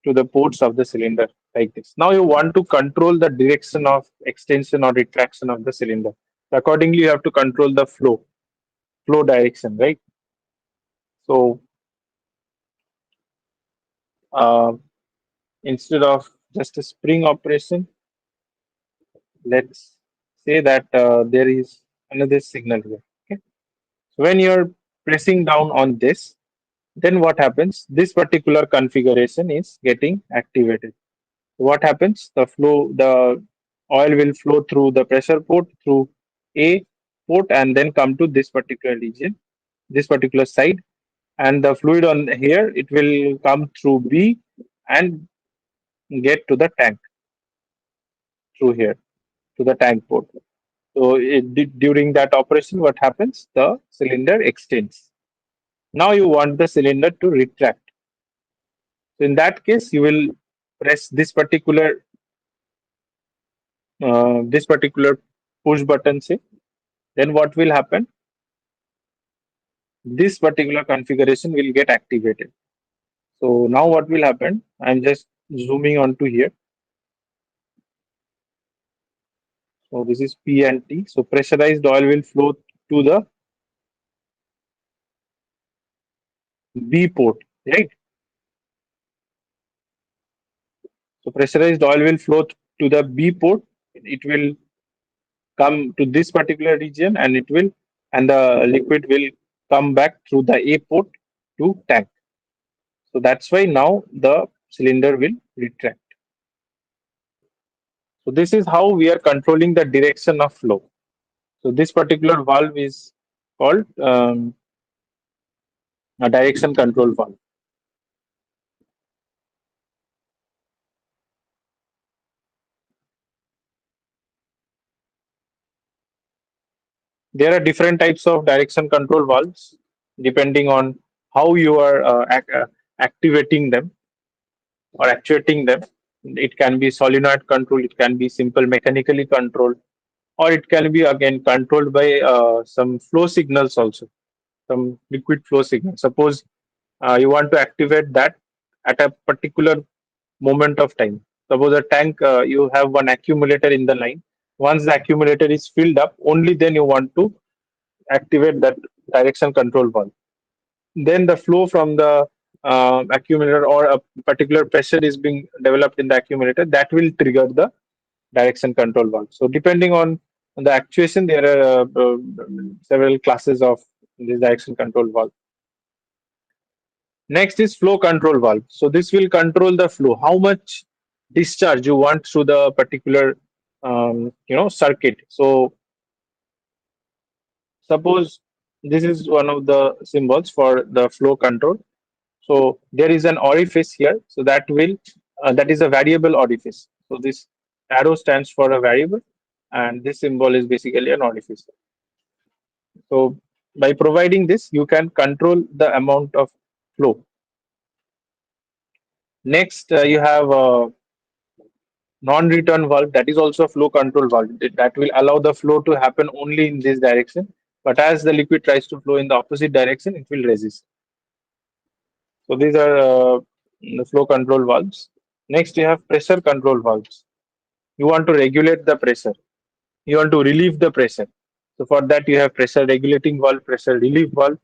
to the ports of the cylinder like this. Now you want to control the direction of extension or retraction of the cylinder. Accordingly, you have to control the flow direction, right? So uh, instead of just a spring operation, let's say that there is another signal here. Okay. So when you're pressing down on this, then what happens? This particular configuration is getting activated. What happens? The oil will flow through the pressure port through A port and then come to this particular region, this particular side, and the fluid on here it will come through B and get to the tank through here to the tank port. So during that operation, what happens? The cylinder extends. Now you want the cylinder to retract. So in that case, you will press this particular push button. Say, then what will happen? This particular configuration will get activated. So now what will happen? I'm just zooming onto here. So this is P and T. So pressurized oil will flow to the B port, right? So pressurized oil will flow to the B port. It will come to this particular region and the liquid will come back through the A port to tank. So that's why now the cylinder will retract. So this is how we are controlling the direction of flow. So this particular valve is called a direction control valve. There are different types of direction control valves depending on how you are activating them or actuating them. It can be solenoid control, it can be simple mechanically controlled, or it can be again controlled by some flow signals also, some liquid flow signal. Suppose you want to activate that at a particular moment of time. Suppose a tank, you have one accumulator in the line. Once the accumulator is filled up, only then you want to activate that direction control valve. Then the flow from the accumulator or a particular pressure is being developed in the accumulator that will trigger the direction control valve. So depending on the actuation, there are several classes of this direction control valve. Next is flow control valve. So this will control the flow, how much discharge you want through the particular circuit. So suppose this is one of the symbols for the flow control. So there is an orifice here. So that is a variable orifice. So this arrow stands for a variable, and this symbol is basically an orifice. So by providing this, you can control the amount of flow. Next, you have a non-return valve. That is also a flow control valve. That will allow the flow to happen only in this direction. But as the liquid tries to flow in the opposite direction, it will resist. So these are the flow control valves. Next, you have pressure control valves. You want to regulate the pressure. You want to relieve the pressure. So for that, you have pressure regulating valve, pressure relief valve.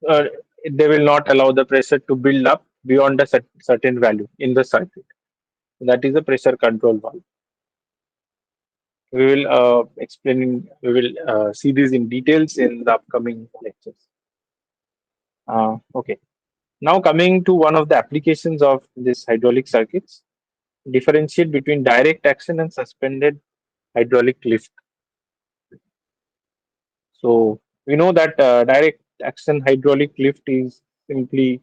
Uh, they will not allow the pressure to build up beyond a certain value in the circuit. That is a pressure control valve. We will we will see these in details in the upcoming lectures. Okay. Now coming to one of the applications of this hydraulic circuits, differentiate between direct action and suspended hydraulic lift. So we know that direct action hydraulic lift is simply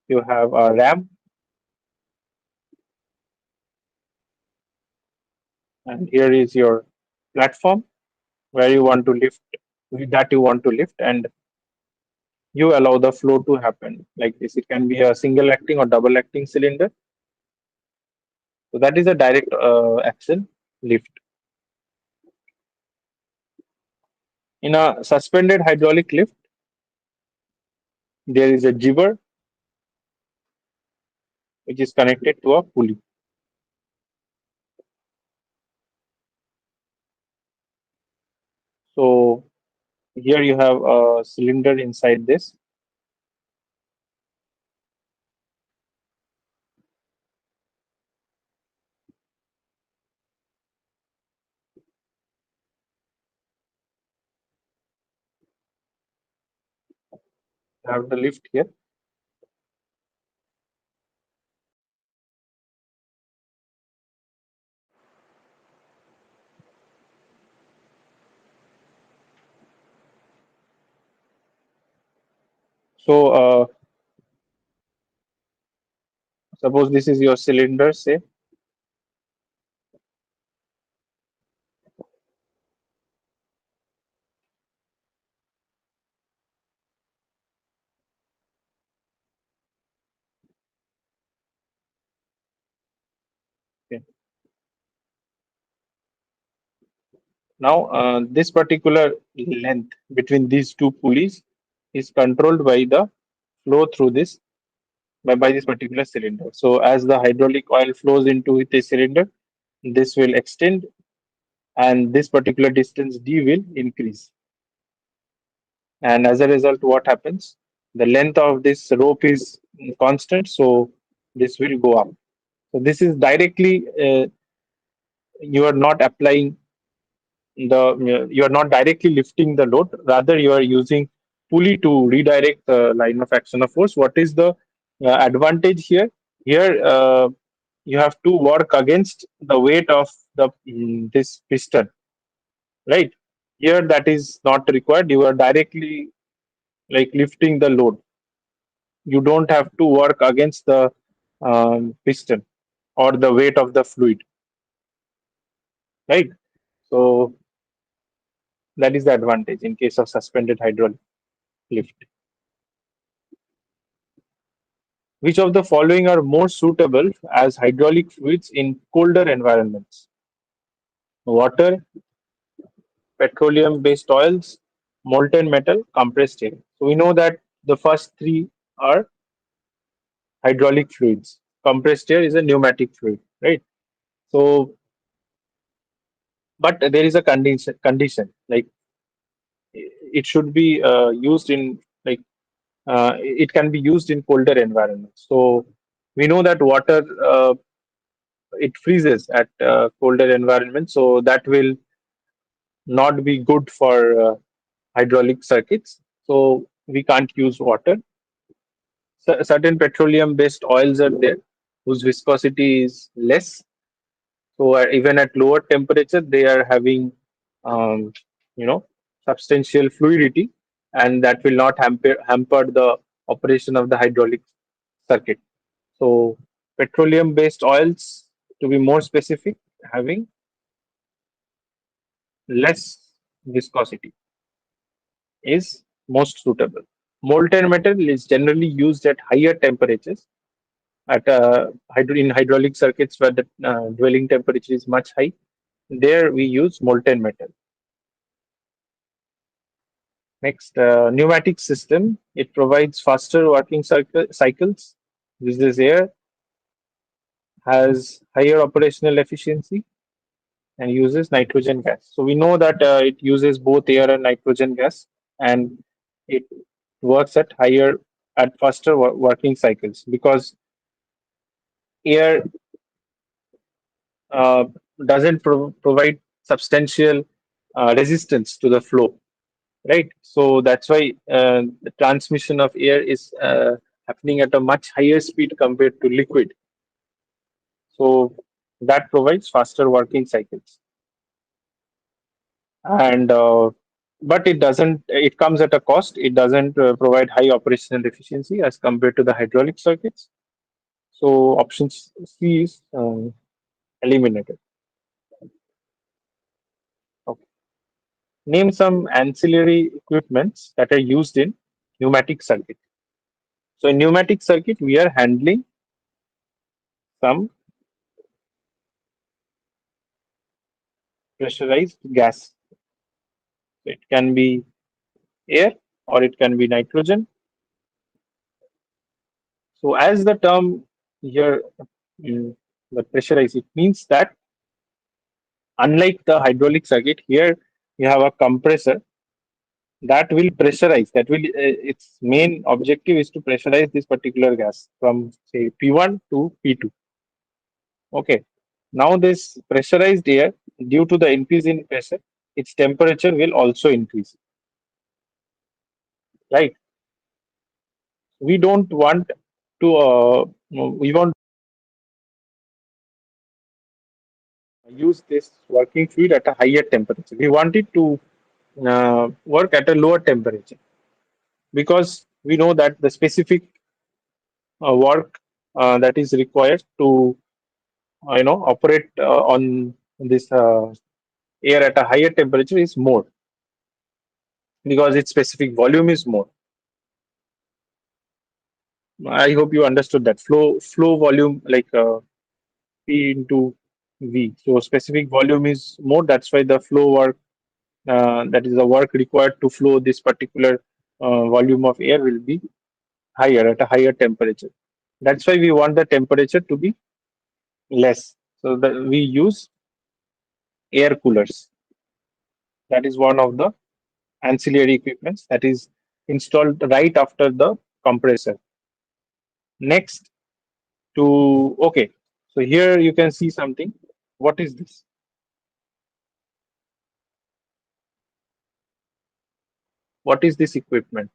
you have a ram and here is your platform where you want to lift and you allow the flow to happen like this. It can be a single acting or double acting cylinder. So that is a direct action lift. In a suspended hydraulic lift, there is a jibber which is connected to a pulley. So here you have a cylinder inside this. have the lift here. So suppose this is your cylinder, say. Okay. Now this particular length between these two pulleys is controlled by the flow through this by this particular cylinder. So as the hydraulic oil flows into the cylinder, this will extend, and this particular distance d will increase. And as a result, what happens? The length of this rope is constant, so this will go up. So this is directly you are not applying you are not directly lifting the load. Rather, you are using pulley to redirect the line of action of force. What is the advantage here? Here, you have to work against the weight of the this piston, right? Here, that is not required. You are directly like lifting the load. You don't have to work against the piston or the weight of the fluid, right? So that is the advantage in case of suspended hydraulic lift. Which of the following are more suitable as hydraulic fluids in colder environments? Water, petroleum based oils, molten metal, compressed air. So we know that the first three are hydraulic fluids. Compressed air is a pneumatic fluid, right? So, but there is a condition like it should be used in like it can be used in colder environments. So we know that water it freezes at colder environments, so that will not be good for hydraulic circuits. So we can't use water. Certain petroleum based oils are there whose viscosity is less. So even at lower temperature, they are having, um, you know, substantial fluidity, and that will not hamper the operation of the hydraulic circuit. So petroleum-based oils, to be more specific, having less viscosity is most suitable. Molten metal is generally used at higher temperatures. At in hydraulic circuits where the dwelling temperature is much high, there we use molten metal. Next, pneumatic system. It provides faster working cycles, uses air, has higher operational efficiency, and uses nitrogen gas. So we know that it uses both air and nitrogen gas, and it works at faster working cycles because air uh, doesn't provide substantial resistance to the flow, right? So that's why the transmission of air is happening at a much higher speed compared to liquid. So that provides faster working cycles. And but it doesn't. It comes at a cost. It doesn't provide high operational efficiency as compared to the hydraulic circuits. So option C is eliminated. Okay. Name some ancillary equipments that are used in pneumatic circuit. So in pneumatic circuit, we are handling some pressurized gas. So it can be air or it can be nitrogen. So as the term here, the pressurized, it means that unlike the hydraulic circuit, here you have a compressor that will pressurize. That will its main objective is to pressurize this particular gas from say P1 to P2. Okay. Now this pressurized air, due to the increase in pressure, its temperature will also increase. Right. we don't want to we want to use this working fluid at a higher temperature. We want it to work at a lower temperature because we know that the specific work that is required to operate on this air at a higher temperature is more because its specific volume is more. I hope you understood that flow volume like P into V. So specific volume is more. That's why the flow work, that is the work required to flow this particular volume of air, will be higher at a higher temperature. That's why we want the temperature to be less. So that we use air coolers. That is one of the ancillary equipments that is installed right after the compressor. Next to okay, so here you can see something. What is this? What is this equipment?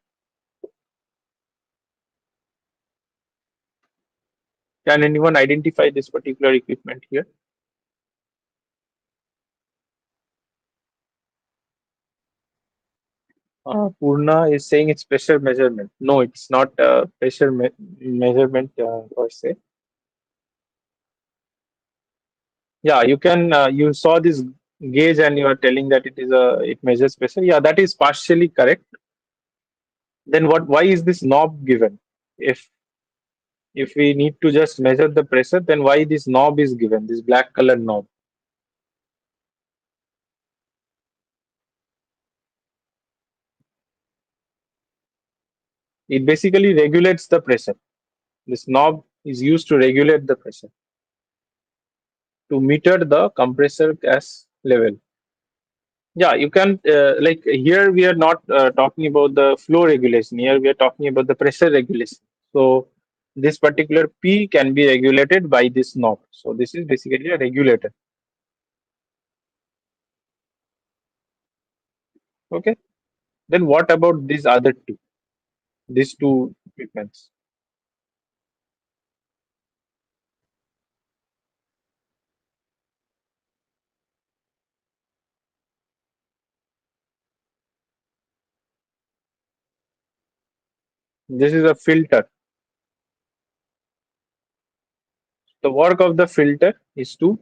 Can anyone identify this particular equipment here? Purna is saying it's pressure measurement. No, it's not pressure measurement per se. Yeah, you can. You saw this gauge and you are telling that it measures pressure. Yeah, that is partially correct. Then what? Why is this knob given? If if we need to just measure the pressure, then why this knob is given? This black color knob. It basically regulates the pressure. This knob is used to regulate the pressure to meter the compressor gas level. Yeah, you can like here we are not talking about the flow regulation. Here we are talking about the pressure regulation. So this particular P can be regulated by this knob. So this is basically a regulator. Okay. Then what about these other two? These two equipments. This is a filter. The work of the filter is to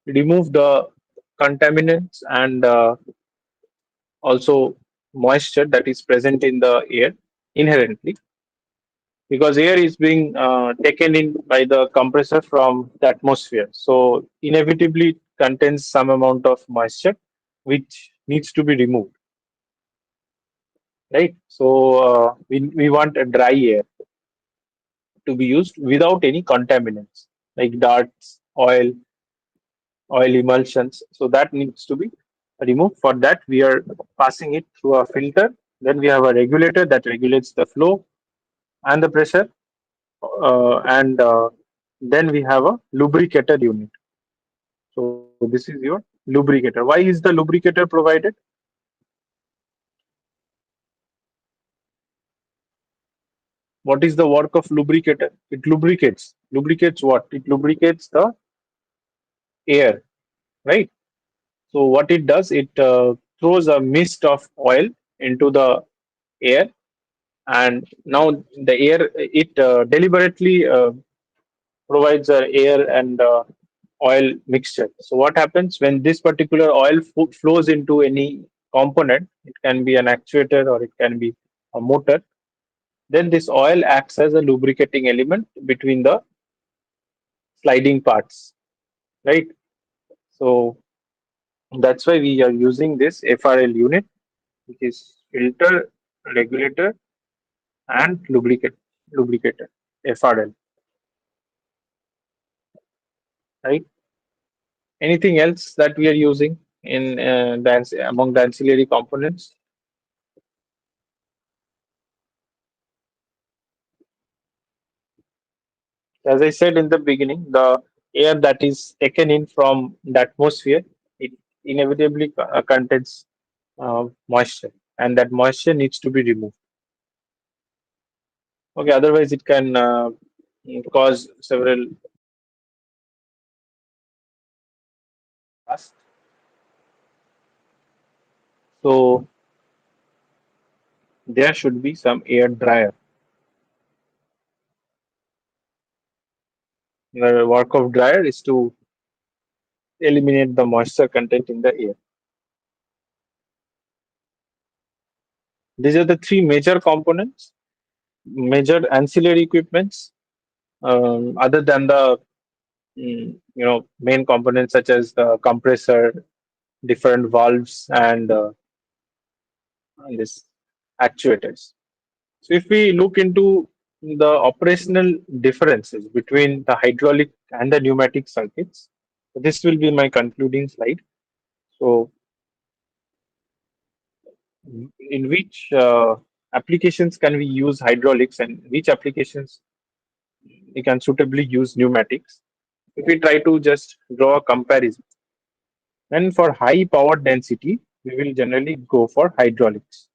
remove the contaminants and also moisture that is present in the air inherently, because air is being taken in by the compressor from the atmosphere. So inevitably it contains some amount of moisture which needs to be removed, right? So we want a dry air to be used without any contaminants like darts, oil emulsions. So that needs to be removed. For that, we are passing it through a filter. Then we have a regulator that regulates the flow and the pressure, and then we have a lubricator unit. So this is your lubricator. Why is the lubricator provided? What is the work of lubricator? It lubricates. Lubricates what? It lubricates the air, right? So what it does, it throws a mist of oil into the air, and now the air it deliberately provides a air and oil mixture. So what happens when this particular oil flows into any component? It can be an actuator or it can be a motor. Then this oil acts as a lubricating element between the sliding parts, right? So that's why we are using this FRL unit, which is filter, regulator, and lubricator, FRL, right? Anything else that we are using in among the ancillary components? As I said in the beginning, the air that is taken in from the atmosphere, it inevitably contains moisture, and that moisture needs to be removed. Okay, otherwise it can cause several tasks. So there should be some air dryer. The work of dryer is to eliminate the moisture content in the air. These are the three major components, major ancillary equipments, other than the main components such as the compressor, different valves, and this actuators. So if we look into the operational differences between the hydraulic and the pneumatic circuits, this will be my concluding slide. So in which applications can we use hydraulics and which applications we can suitably use pneumatics? If we try to just draw a comparison, then for high power density, we will generally go for hydraulics.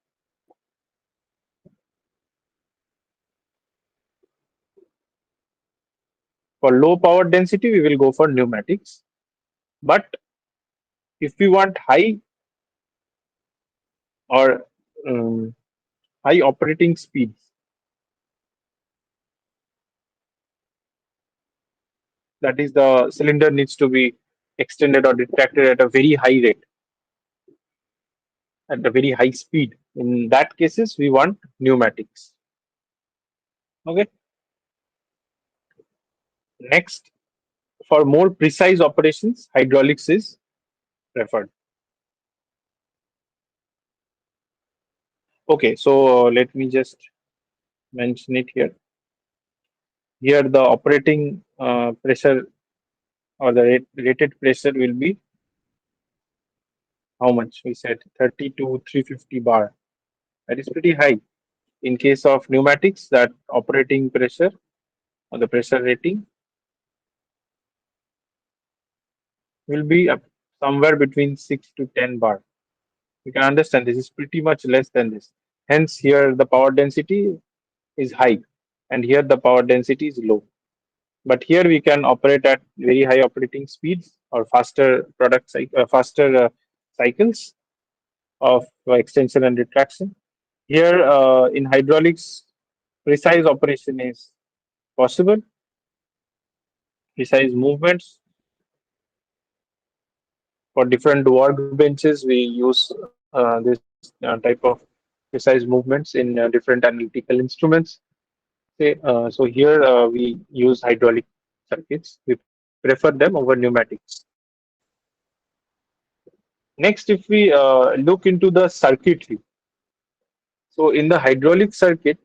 For low power density, we will go for pneumatics. But if we want high or um, high operating speeds, that is, the cylinder needs to be extended or retracted at a very high rate, at a very high speed. In that cases, we want pneumatics. Okay. Next, for more precise operations, hydraulics is preferred. Okay, so let me just mention it here. Here, the operating pressure or the rated pressure will be how much? We said 30 to 350 bar. That is pretty high. In case of pneumatics, that operating pressure or the pressure rating will be up somewhere between 6 to 10 bar. You can understand this is pretty much less than this. Hence, here the power density is high, and here the power density is low. But here we can operate at very high operating speeds or faster cycles of extension and retraction. Here in hydraulics, precise operation is possible. Precise movements for different workbenches, we use this type of precise movements in different analytical instruments. Say, so here we use hydraulic circuits. We prefer them over pneumatics. Next, if we look into the circuitry, so in the hydraulic circuit,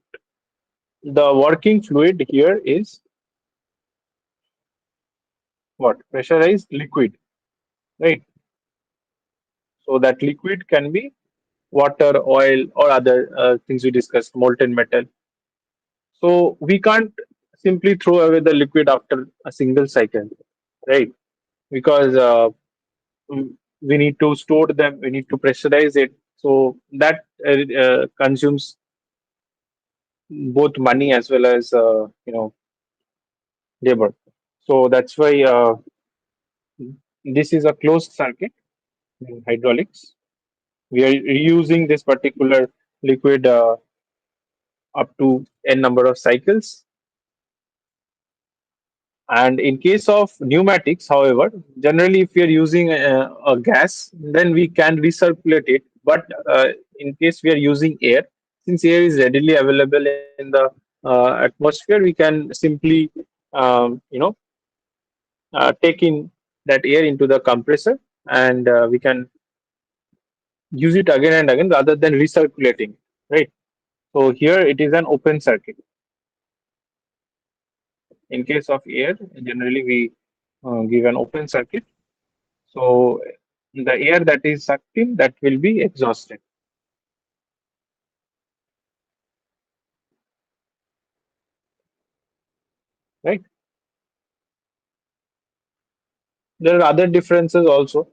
the working fluid here is what? Pressurized liquid, right? So that liquid can be water, oil, or other things we discussed, molten metal. So we can't simply throw away the liquid after a single cycle, right? Because we need to store them, we need to pressurize it. So that consumes both money as well as labor. So that's why this is a closed circuit in hydraulics. We are reusing this particular liquid up to n number of cycles. And in case of pneumatics, however, generally if we are using a gas, then we can recirculate it. But in case we are using air, since air is readily available in the atmosphere, we can simply take in that air into the compressor, and we can use it again and again rather than recirculating, right? So here it is an open circuit. In case of air, generally we give an open circuit. So the air that is sucked in, that will be exhausted, right? There are other differences also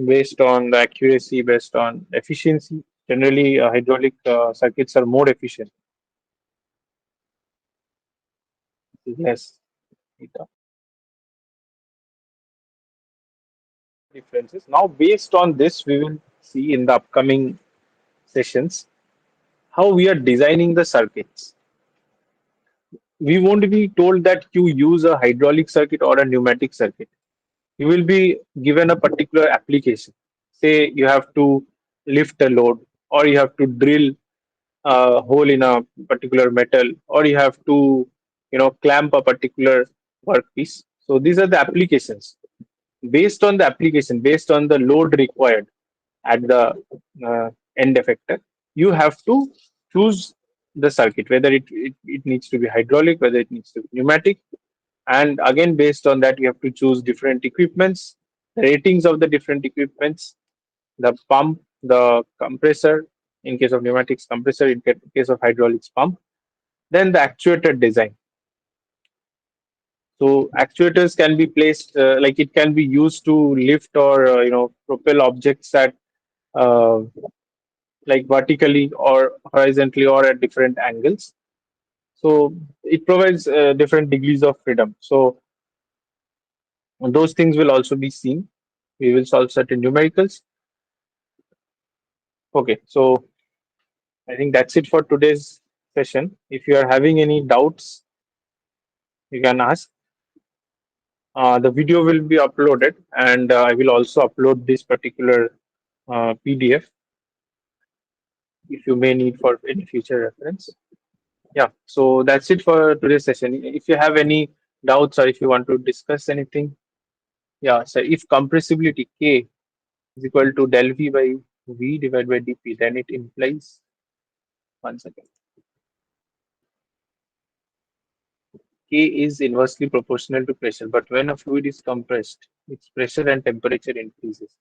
based on the accuracy, based on efficiency. Generally, hydraulic circuits are more efficient. Yes. Theta. Differences. Now, based on this, we will see in the upcoming sessions how we are designing the circuits. We won't be told that you use a hydraulic circuit or a pneumatic circuit. You will be given a particular application. Say you have to lift a load, or you have to drill a hole in a particular metal, or you have to, clamp a particular workpiece. So these are the applications. Based on the application, based on the load required at the end effector, you have to choose the circuit, whether it needs to be hydraulic, whether it needs to be pneumatic. And again, based on that, you have to choose different equipments, ratings of the different equipments, the pump, the compressor, in case of pneumatics, compressor, in case of hydraulics, pump, then the actuator design. So actuators can be placed, like it can be used to lift or propel objects at uh, like vertically or horizontally or at different angles. So it provides different degrees of freedom. So those things will also be seen. We will solve certain numericals. Okay, so I think that's it for today's session. If you are having any doubts, you can ask. The video will be uploaded, and I will also upload this particular PDF if you may need for any future reference. Yeah, so that's it for today's session. If you have any doubts or if you want to discuss anything, yeah, so if compressibility K is equal to del V by V divided by dP, then it implies, one second, K is inversely proportional to pressure, but when a fluid is compressed, its pressure and temperature increases.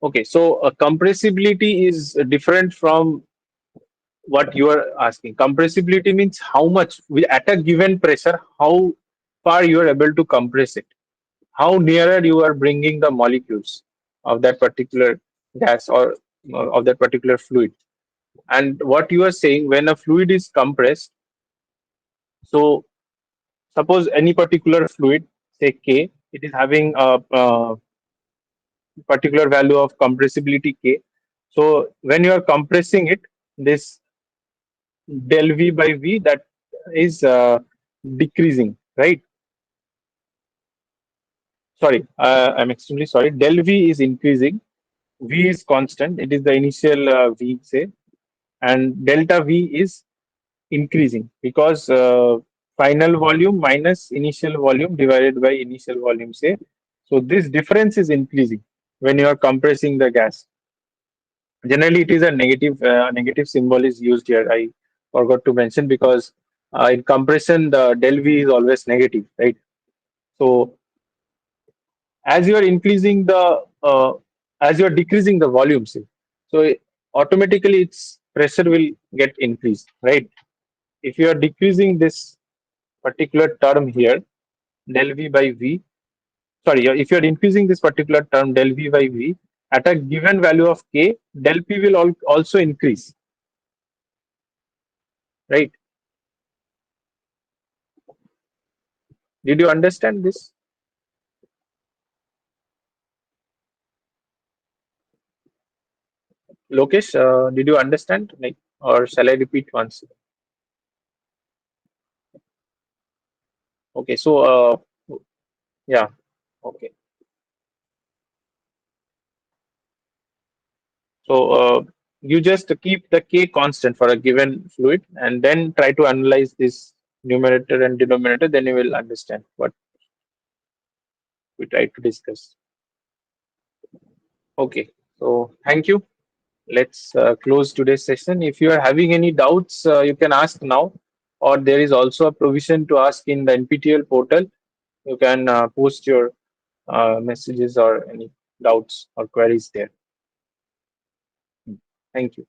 Okay, so compressibility is different from what you are asking. Compressibility means how much, at a given pressure, how far you are able to compress it, how nearer you are bringing the molecules of that particular gas or of that particular fluid. And what you are saying, when a fluid is compressed, so suppose any particular fluid, say K, it is having a particular value of compressibility K. So when you are compressing it, this del V by V, that is decreasing, right? Sorry, I'm extremely sorry. Del V is increasing, V is constant. It is the initial V, say, and delta V is increasing because final volume minus initial volume divided by initial volume, say. So this difference is increasing when you are compressing the gas. Generally, it is a negative symbol is used here. I forgot to mention because in compression the del V is always negative, right? So as you are increasing the as you are decreasing the volume, say, so automatically its pressure will get increased, right? If you are decreasing this particular term here, del V by V, sorry, if you are increasing this particular term del V by V at a given value of K, del P will also increase, right? Did you understand this, Lokesh? Did you understand, like, or shall I repeat once? Okay, so yeah, okay. So you just keep the K constant for a given fluid and then try to analyze this numerator and denominator, then you will understand what we tried to discuss. Okay, so thank you. Let's close today's session. If you are having any doubts, you can ask now, or there is also a provision to ask in the NPTEL portal. You can post your messages or any doubts or queries there. Thank you.